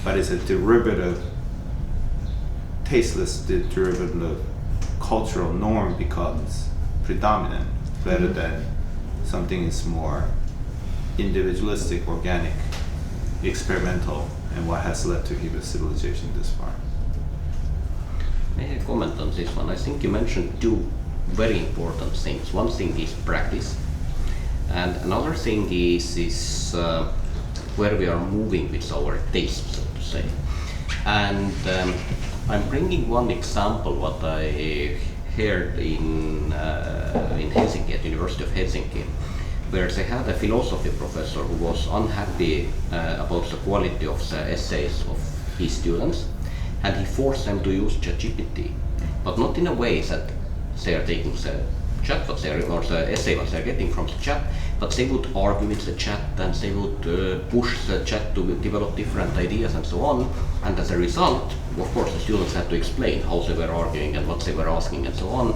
But it's a derivative, tasteless derivative cultural norm becomes predominant rather than something is more individualistic, organic, experimental, and what has led to human civilization this far. May I comment on this one? I think you mentioned two very important things. One thing is practice, and another thing is where we are moving with our taste, so to say. And I'm bringing one example what I heard in Helsinki, at University of Helsinki, where they had a philosophy professor who was unhappy about the quality of the essays of his students, and he forced them to use ChatGPT, but not in a way that they are taking the chat or the essay what they're getting from the chat, but they would argue with the chat and they would push the chat to develop different ideas and so on. And as a result, of course, the students had to explain how they were arguing and what they were asking and so on.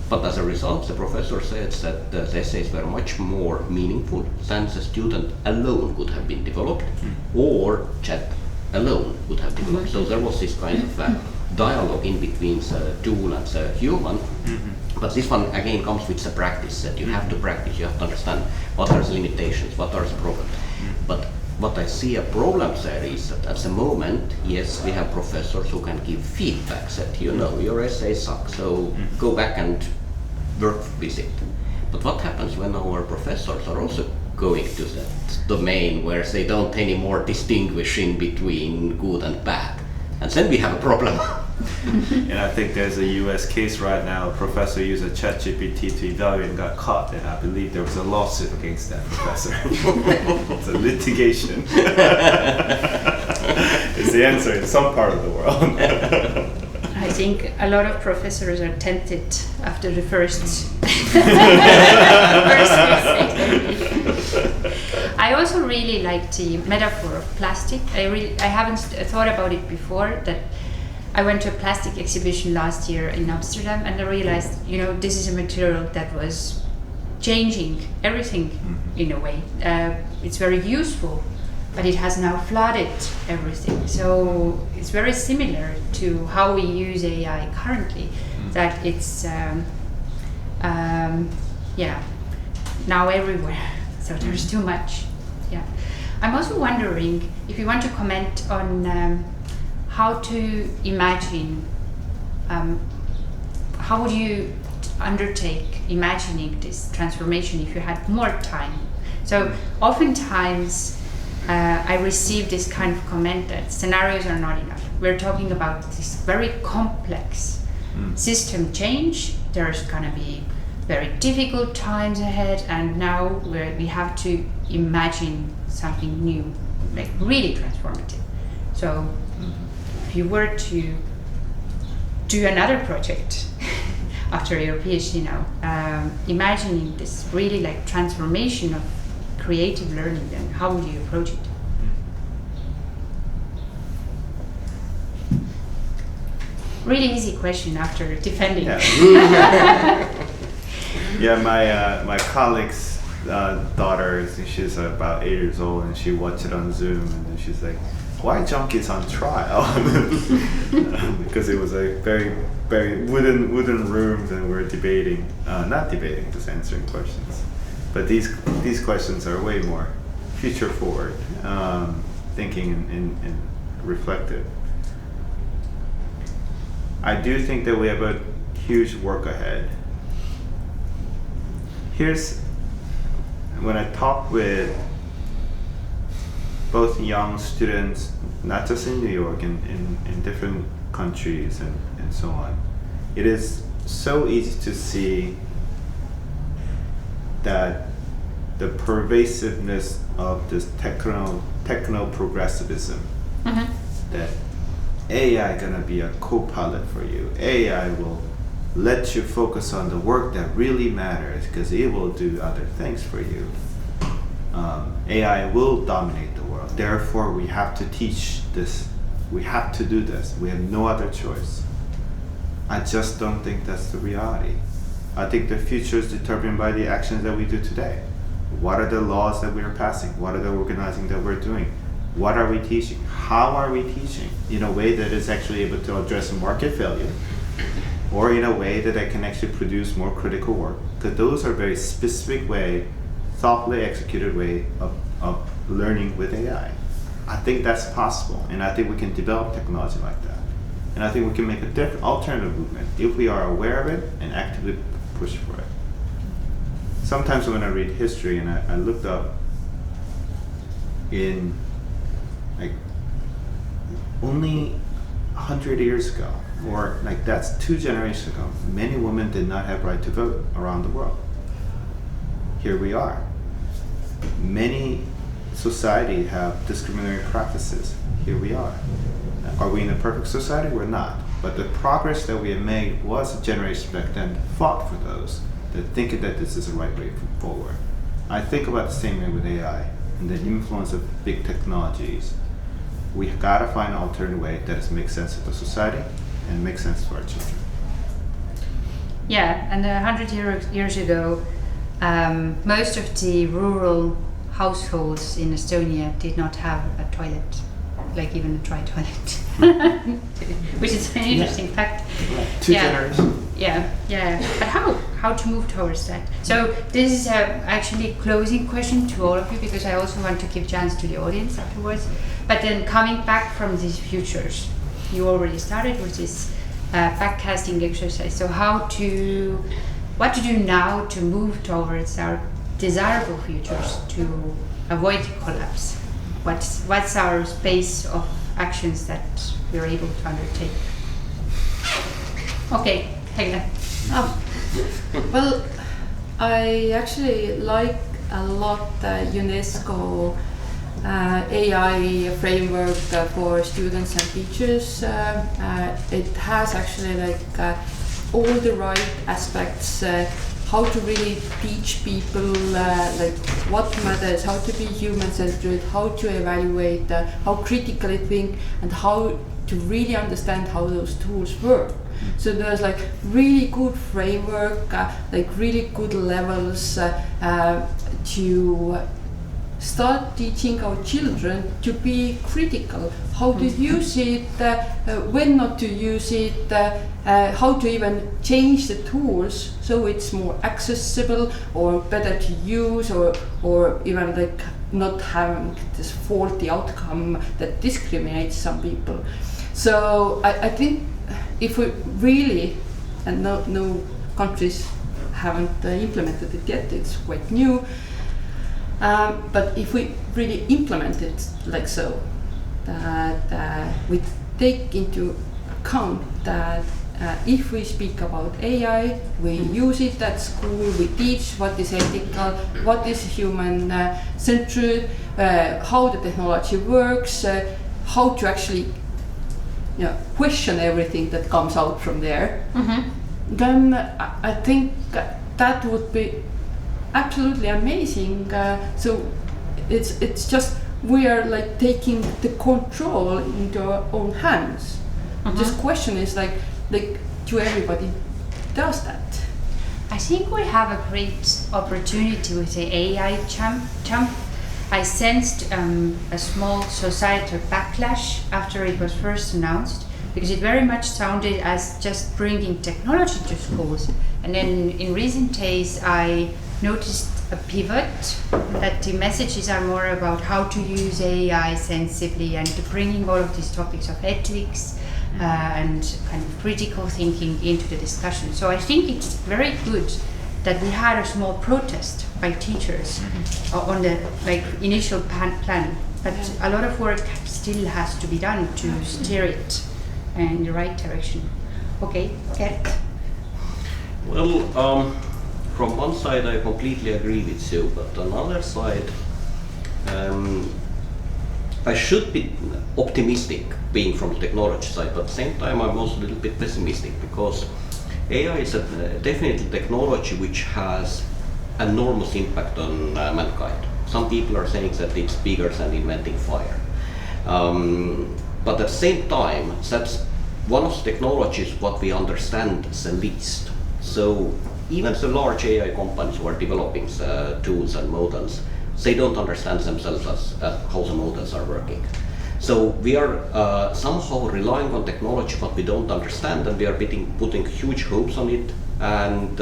But as a result, the professor said that the essays were much more meaningful than the student alone could have been developed, or chat alone would have developed. So there was this kind of dialogue in between the tool and the human. But this one again comes with the practice, that you have to practice, you have to understand what are the limitations, what are the problems. But what I see a problem there is that at the moment, yes, we have professors who can give feedback that, you know, your essay sucks, so go back and work with it. But what happens when our professors are also going to that domain where they don't anymore distinguish in between good and bad? And then we have a problem. And I think there's a US case right now, a professor used a ChatGPT to evaluate and got caught, and I believe there was a lawsuit against that professor. It's a litigation. It's the answer in some part of the world. I think a lot of professors are tempted after the first I also really like the metaphor of plastic. I haven't thought about it before. That I went to a plastic exhibition last year in Amsterdam, and I realized, you know, this is a material that was changing everything in a way. It's very useful, but it has now flooded everything. So it's very similar to how we use AI currently, that it's now everywhere. So there's too much. Yeah. I'm also wondering if you want to comment on how to imagine, how would you undertake imagining this transformation if you had more time? So oftentimes I receive this kind of comment that scenarios are not enough. We're talking about this very complex system change. There's gonna be very difficult times ahead, and now we have to imagine something new, like really transformative. So if you were to do another project after your PhD now, imagining this really like transformation of creative learning, then how would you approach it? Really easy question after defending. Yeah, my colleague's daughter, she's about 8 years old, and she watched it on Zoom, and then she's like, "Why Jeongki's on trial?" Because it was a very, very wooden rooms, and we're debating, not debating, just answering questions. But these questions are way more future forward, thinking and reflective. I do think that we have a huge work ahead. Here's when I talk with both young students, not just in New York, in different countries and so on. It is so easy to see that the pervasiveness of this techno progressivism, that AI gonna be a co-pilot for you. AI will let you focus on the work that really matters, because it will do other things for you. AI will dominate the world. Therefore, we have to teach this. We have to do this. We have no other choice. I just don't think that's the reality. I think the future is determined by the actions that we do today. What are the laws that we are passing? What are the organizing that we're doing? What are we teaching? How are we teaching? In a way that is actually able to address market failure, or in a way that I can actually produce more critical work. Because those are very specific way, thoughtfully executed way of learning with AI. I think that's possible, and I think we can develop technology like that. And I think we can make a different alternative movement if we are aware of it and actively push for it. Sometimes when I read history, and I looked up in like only 100 years ago, or like that's 2 generations ago, many women did not have right to vote around the world. Here we are. Many society have discriminatory practices. Here we are. Are we in a perfect society? We're not. But the progress that we have made was a generation back then that fought for those, that think that this is the right way forward. I think about the same way with AI and the influence of big technologies. We gotta find an alternative way that makes sense of the society and makes sense for our children. Yeah, and 100 years ago, most of the rural households in Estonia did not have a toilet, like even a dry toilet, which is an interesting fact. Yeah. 2 generations. Yeah. But how to move towards that? So this is actually a closing question to all of you, because I also want to give chance to the audience afterwards. But then coming back from these futures, you already started with this backcasting exercise. So what to do now to move towards our desirable futures to avoid collapse? What's our space of actions that we're able to undertake? Okay, Hegle. Well, I actually like a lot the UNESCO AI framework for students and teachers. It has actually all the right aspects, how to really teach people what matters, how to be human-centered, how to evaluate, how critically think, and how to really understand how those tools work. So there's really good framework, really good levels to start teaching our children to be critical, how to use it, when not to use it, how to even change the tools so it's more accessible or better to use, or even not having this faulty outcome that discriminates some people. So I think if we really, and no countries haven't implemented it yet, it's quite new, but if we really implement it so, that we take into account that if we speak about AI, we use it at school, we teach what is ethical, what is human-centered, how the technology works, how to actually question everything that comes out from there, then I think that would be absolutely amazing. So it's just we are taking the control into our own hands. This question is to everybody does that. I think we have a great opportunity with the AI jump. I sensed a small societal backlash after it was first announced, because it very much sounded as just bringing technology to schools. And then in recent days, I noticed a pivot, that the messages are more about how to use AI sensibly and to bringing all of these topics of ethics and kind of critical thinking into the discussion. So I think it's very good that we had a small protest by teachers on the initial plan, but a lot of work still has to be done to steer it in the right direction. Okay, Gert. Well, from one side I completely agree with you, but on the other side I should be optimistic being from the technology side, but at the same time I'm also a little bit pessimistic, because AI is definitely technology which has enormous impact on mankind. Some people are saying that it's bigger than inventing fire. But at the same time, that's one of the technologies what we understand the least. So even the large AI companies who are developing the tools and models, they don't understand themselves as how the models are working. So we are somehow relying on technology what we don't understand, and we are putting huge hopes on it, and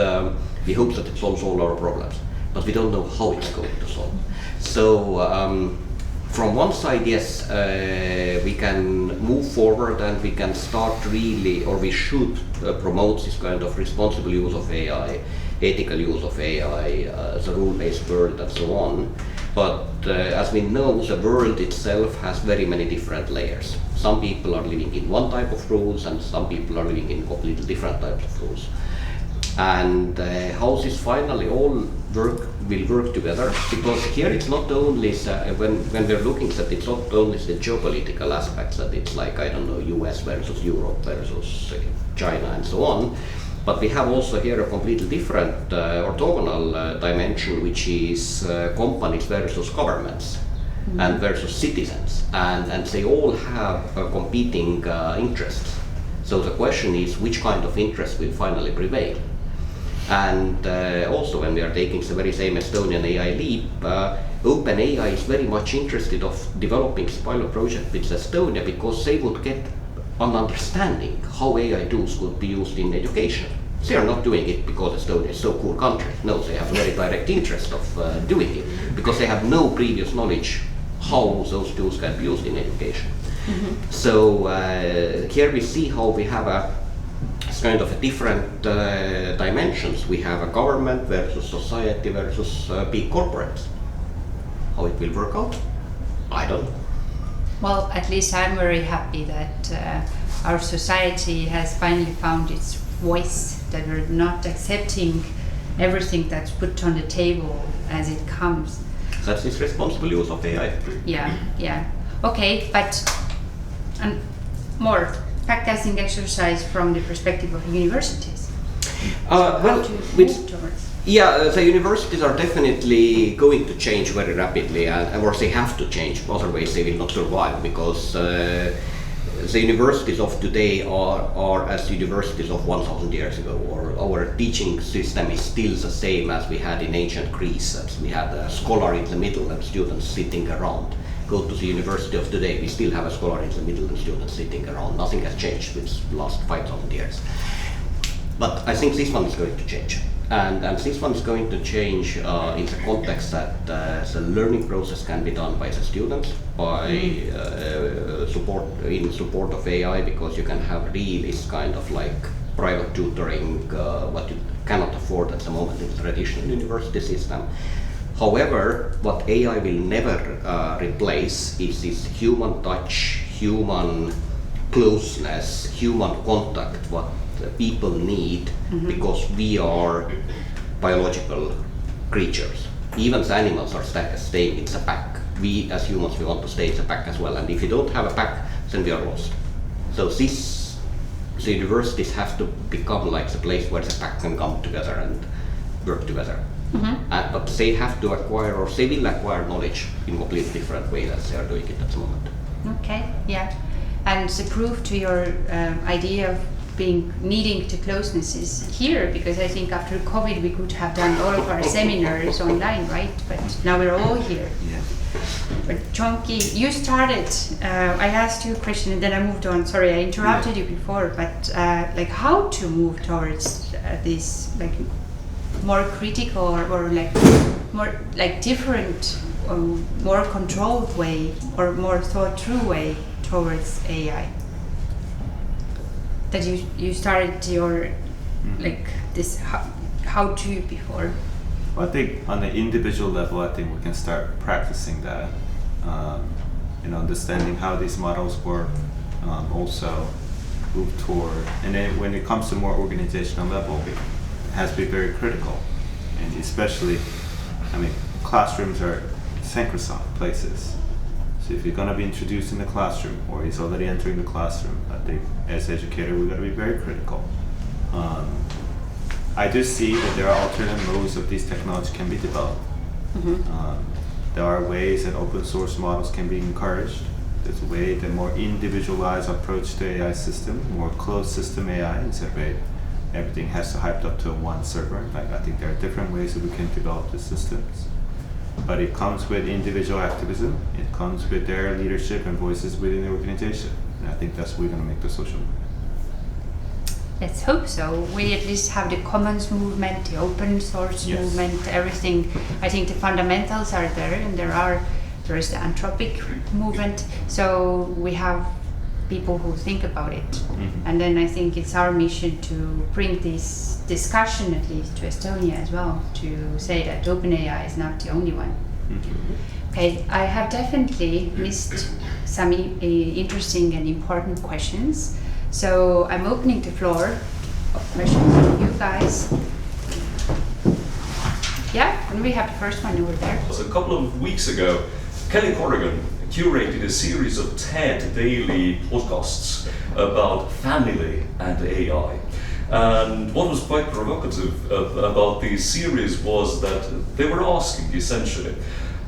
we hope that it solves all our problems. But we don't know how it's going to solve. So from one side, yes, we can move forward and we can start really, or we should promote this kind of responsible use of AI, ethical use of AI, the rule-based world and so on. But as we know, the world itself has very many different layers. Some people are living in one type of rules and some people are living in completely different types of rules. And how this finally all will work together, because here it's not only when we're looking at it's not only the geopolitical aspects, that it's like, I don't know, US versus Europe versus China and so on, but we have also here a completely different orthogonal dimension, which is companies versus governments and versus citizens, and they all have competing interests. So the question is, which kind of interest will finally prevail? And also, when we are taking the very same Estonian AI leap, OpenAI is very much interested of developing this pilot project with Estonia, because they would get an understanding how AI tools could be used in education. They are not doing it because Estonia is so cool country. No, they have a very direct interest of doing it, because they have no previous knowledge how those tools can be used in education. So here we see how we have a kind of a different dimensions. We have a government versus society versus big corporates. How it will work out, I don't know. Well, at least I'm very happy that our society has finally found its voice, that we're not accepting everything that's put on the table as it comes. That's this responsible use of AI. Yeah. Okay, but more practicing exercise from the perspective of universities. The universities are definitely going to change very rapidly, or they have to change, otherwise they will not survive, because the universities of today are as universities of 1,000 years ago, or our teaching system is still the same as we had in ancient Greece. We had a scholar in the middle and students sitting around. Go to the university of today, we still have a scholar in the middle and students sitting around. Nothing has changed with the last 5,000 years. But I think this one is going to change. And this one is going to change in the context that the learning process can be done by the students, by support of AI, because you can have really kind of like private tutoring, what you cannot afford at the moment in the traditional university system. However, what AI will never replace is this human touch, human closeness, human contact, what people need, because we are biological creatures. Even the animals are staying in the pack. We as humans, we want to stay in the pack as well, and if you don't have a pack, then we are lost. So the universities have to become like the place where the pack can come together and work together. But they have to acquire, or they will acquire knowledge in a completely different way as they are doing it at the moment. Okay, yeah. And the proof to your idea of needing to closeness is here, because I think after COVID we could have done all of our seminars online, right? But now we're all here. Yeah. But Jeongki, you started, I asked you a question and then I moved on. Sorry, I interrupted you before, but like how to move towards this like more critical or like more like different, more controlled way or more thought through way towards AI? That you started your like this how to before? Well, I think on the individual level, I think we can start practicing that, understanding how these models work, also move toward, and then when it comes to more organizational level, it has to be very critical, and especially, classrooms are sacrosanct places. So if you're going to be introduced in the classroom, or he's already entering the classroom, I think as educator we've got to be very critical I do see that there are alternate modes of these technologies can be developed. There are ways that open source models can be encouraged. There's a way that more individualized approach to AI system, more closed system AI instead of everything has to hyped up to one server. Like, I think there are different ways that we can develop the systems. But it comes with individual activism. It comes with their leadership and voices within the organization. And I think that's what we're going to make the social movement. Let's hope so. We at least have the commons movement, the open source movement, everything. I think the fundamentals are there, and there is the anthropic movement. So we have people who think about it. And then I think it's our mission to bring this discussion at least to Estonia as well, to say that OpenAI is not the only one. Okay, I have definitely missed some interesting and important questions. So I'm opening the floor of questions from you guys. Yeah, and we have the first one over there. A couple of weeks ago, Kelly Corrigan curated a series of TED daily podcasts about family and AI. And what was quite provocative about this series was that they were asking, essentially,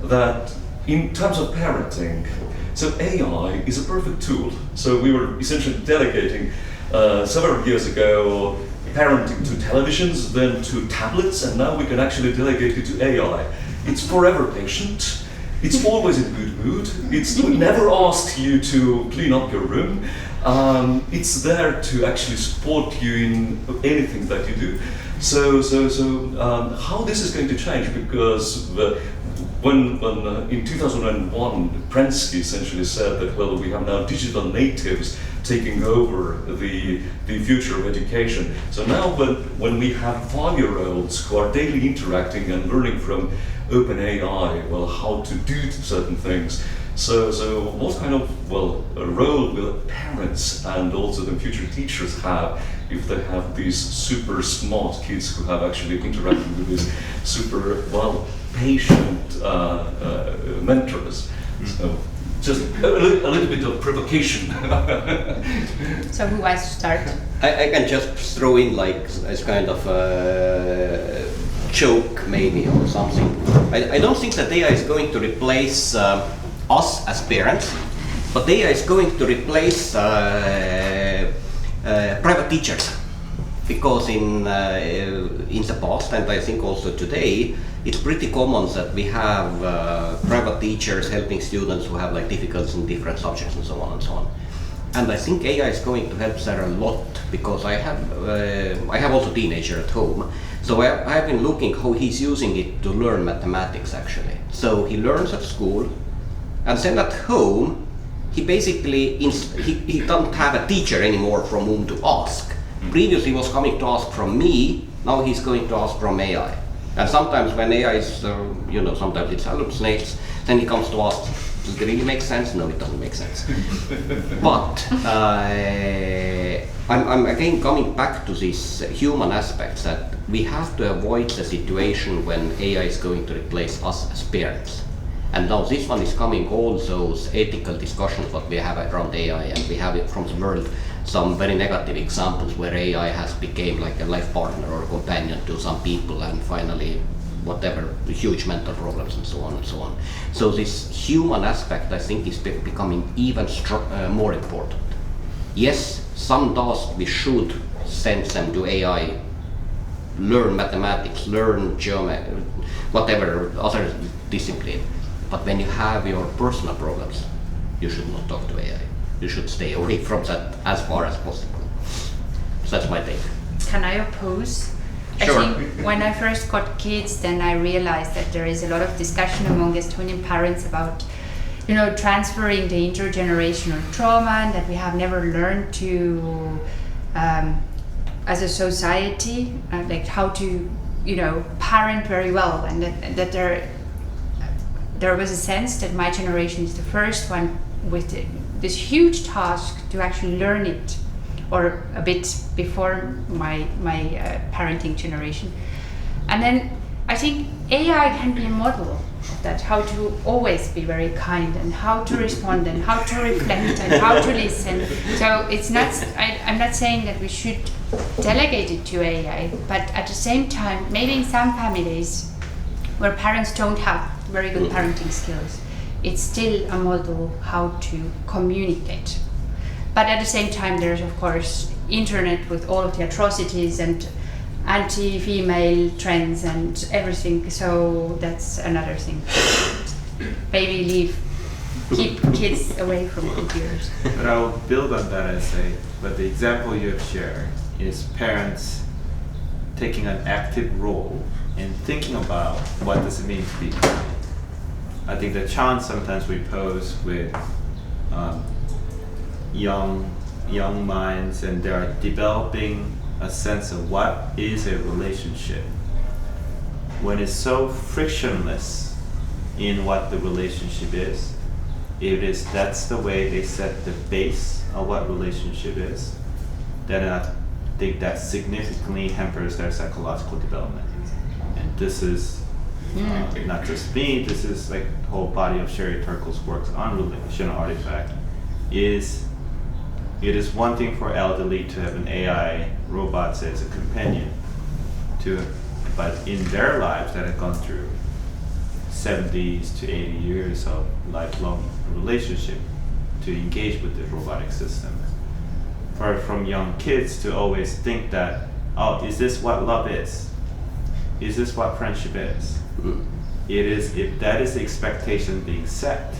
that in terms of parenting, so AI is a perfect tool. So we were essentially delegating several years ago parenting to televisions, then to tablets, and now we can actually delegate it to AI. It's forever patient. It's always in good mood. It's never asked you to clean up your room. It's there to actually support you in anything that you do. So how this is going to change? Because when in 2001, Prensky essentially said that, well, we have now digital natives taking over the future of education. So now when we have 5-year-olds who are daily interacting and learning from OpenAI, well, how to do certain things. So what kind of, well, a role will parents and also the future teachers have if they have these super smart kids who have actually interacted with these super, well, patient mentors? So just a little bit of provocation. So who wants to start? I can just throw in like as kind of a joke maybe or something. I don't think that AI is going to replace us as parents, but AI is going to replace private teachers, because in the past, and I think also today, it's pretty common that we have private teachers helping students who have like difficulties in different subjects and so on and so on. And I think AI is going to help there a lot, because I have also a teenager at home. So I have been looking how he's using it to learn mathematics actually. So he learns at school, and then at home, he basically, he doesn't have a teacher anymore from whom to ask. Previously he was coming to ask from me, now he's going to ask from AI. And sometimes when AI is, sometimes it hallucinates, then he comes to ask, does it really make sense? No, it doesn't make sense. But I'm again coming back to this human aspect, that we have to avoid the situation when AI is going to replace us as parents. And now this one is coming, all those ethical discussions what we have around AI, and we have it from the world some very negative examples where AI has become like a life partner or a companion to some people, and finally whatever, huge mental problems and so on and so on. So this human aspect, I think, is becoming even more important. Yes, some tasks we should send them to AI, learn mathematics, learn geometry, whatever other discipline. But when you have your personal problems, you should not talk to AI. You should stay away from that as far as possible. So that's my take. Can I oppose? Sure. I think when I first got kids, then I realized that there is a lot of discussion among Estonian parents about, transferring the intergenerational trauma, and that we have never learned to, as a society, like how to, parent very well, and that there was a sense that my generation is the first one with this huge task to actually learn it, or a bit before my parenting generation. And then I think AI can be a model of that, how to always be very kind, and how to respond, and how to reflect, and how to listen. So it's not, I'm not saying that we should delegated to AI, but at the same time, maybe in some families where parents don't have very good parenting skills, it's still a model how to communicate. But at the same time, there's of course internet with all of the atrocities and anti-female trends and everything, so that's another thing. Keep kids away from computers. But I'll build on that and say, but the example you have shared is parents taking an active role in thinking about what does it mean to be kind. I think the challenge sometimes we pose with young minds, and they are developing a sense of what is a relationship, when it's so frictionless in what the relationship is. That's the way they set the base of what relationship is, then I think that significantly hampers their psychological development. And this is not just me, this is like the whole body of Sherry Turkle's works on relational artifact. It is one thing for elderly to have an AI robot as a companion, but in their lives that have gone through 70s to 80 years of lifelong relationship to engage with the robotic system. From young kids to always think that, oh, is this what love is? Is this what friendship is? It is. If that is the expectation being set,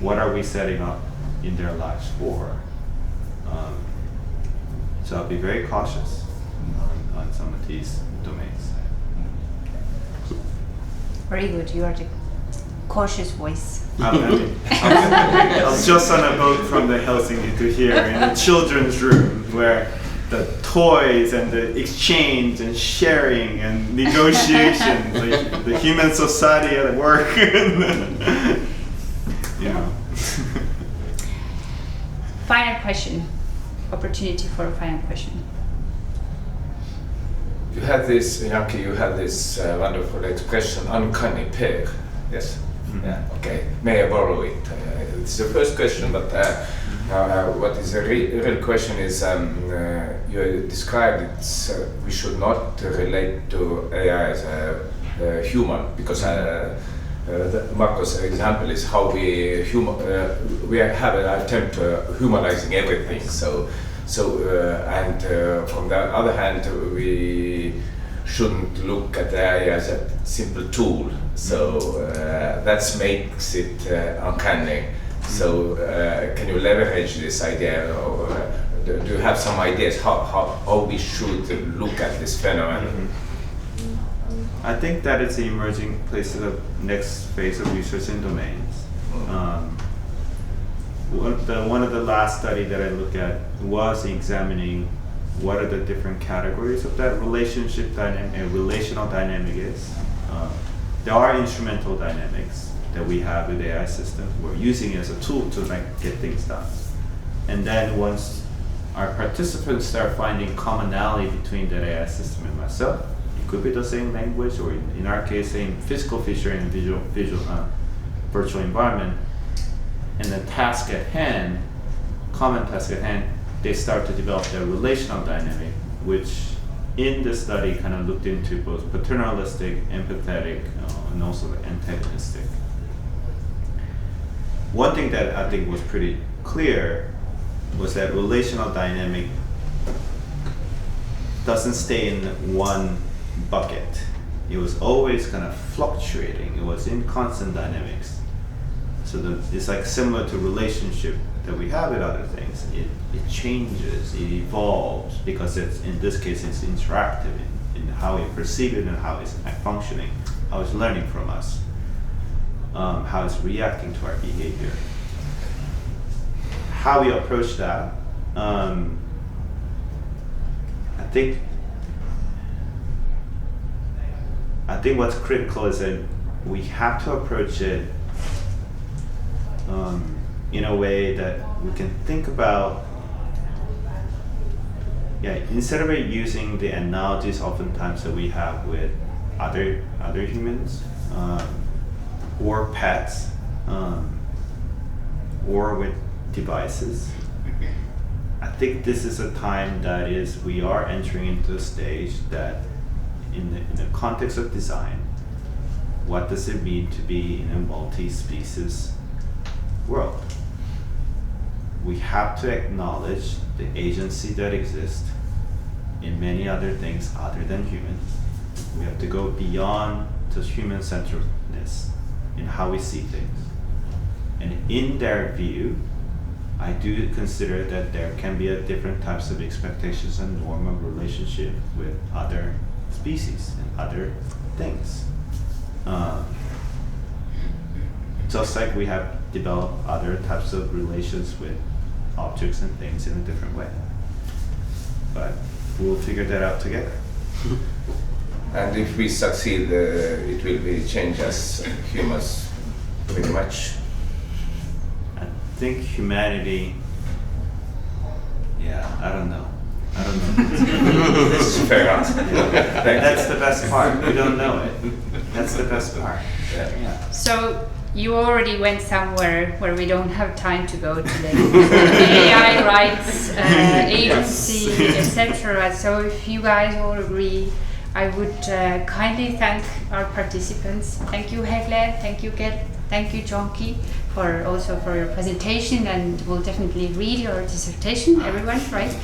what are we setting up in their lives for? So I'll be very cautious on some of these domains. Very good, you are the cautious voice. I was just on a boat from the Helsinki to here in the children's room where the toys and the exchange and sharing and negotiation, like the human society at work, you know. Final question. Opportunity for a final question. You had this, Jeongki, wonderful expression, uncanny pair. Yes? Mm-hmm. Yeah, okay. May I borrow it? It's the first question, but what is the real question is, you described it, we should not relate to AI as a human, because Marco's example is how we have an attempt to humanizing everything. So from the other hand, we shouldn't look at AI as a simple tool. So that makes it uncanny. So can you leverage this idea, or do you have some ideas how we should look at this phenomenon? Mm-hmm. I think that it's the emerging place of the next phase of research in domains. One of the last study that I looked at was examining what are the different categories of that relationship dynamic and relational dynamic is. There are instrumental dynamics that we have with AI systems. We're using it as a tool to get things done. And then once our participants start finding commonality between that AI system and myself, it could be the same language, or in our case, same physical feature in a virtual environment, and the task at hand, common task at hand, they start to develop their relational dynamic, which in this study kind of looked into both paternalistic, empathetic, and also antagonistic. One thing that I think was pretty clear was that relational dynamic doesn't stay in one bucket. It was always kind of fluctuating. It was in constant dynamics. So it's like similar to relationship that we have with other things. It changes, it evolves, because it's, in this case, it's interactive in how we perceive it and how it's functioning, how it's learning from us, how it's reacting to our behavior. How we approach that, I think what's critical is that we have to approach it in a way that we can think about, instead of using the analogies oftentimes that we have with other humans, or pets, or with devices, I think this is a time that is we are entering into a stage that in the context of design, what does it mean to be in a multi-species world? We have to acknowledge the agency that exists in many other things other than human. We have to go beyond just human-centeredness in how we see things. And in their view, I do consider that there can be different types of expectations and norm of relationship with other species and other things. Just like we have developed other types of relations with objects and things in a different way. But we'll figure that out together. And if we succeed, it will be change us humans pretty much. I think humanity, I don't know. This is fair answer. That's the best part. We don't know it. That's the best part. Yeah. So you already went somewhere where we don't have time to go today. AI rights, agency, etc. So if you guys all agree, I would kindly thank our participants. Thank you, Hegle. Thank you, Gert. Thank you, Jeongki, for your presentation, and we'll definitely read your dissertation, everyone, right?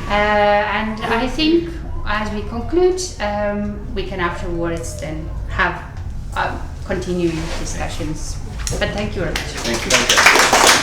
And I think as we conclude, we can afterwards then have continuing discussions. But thank you very much. Thank you.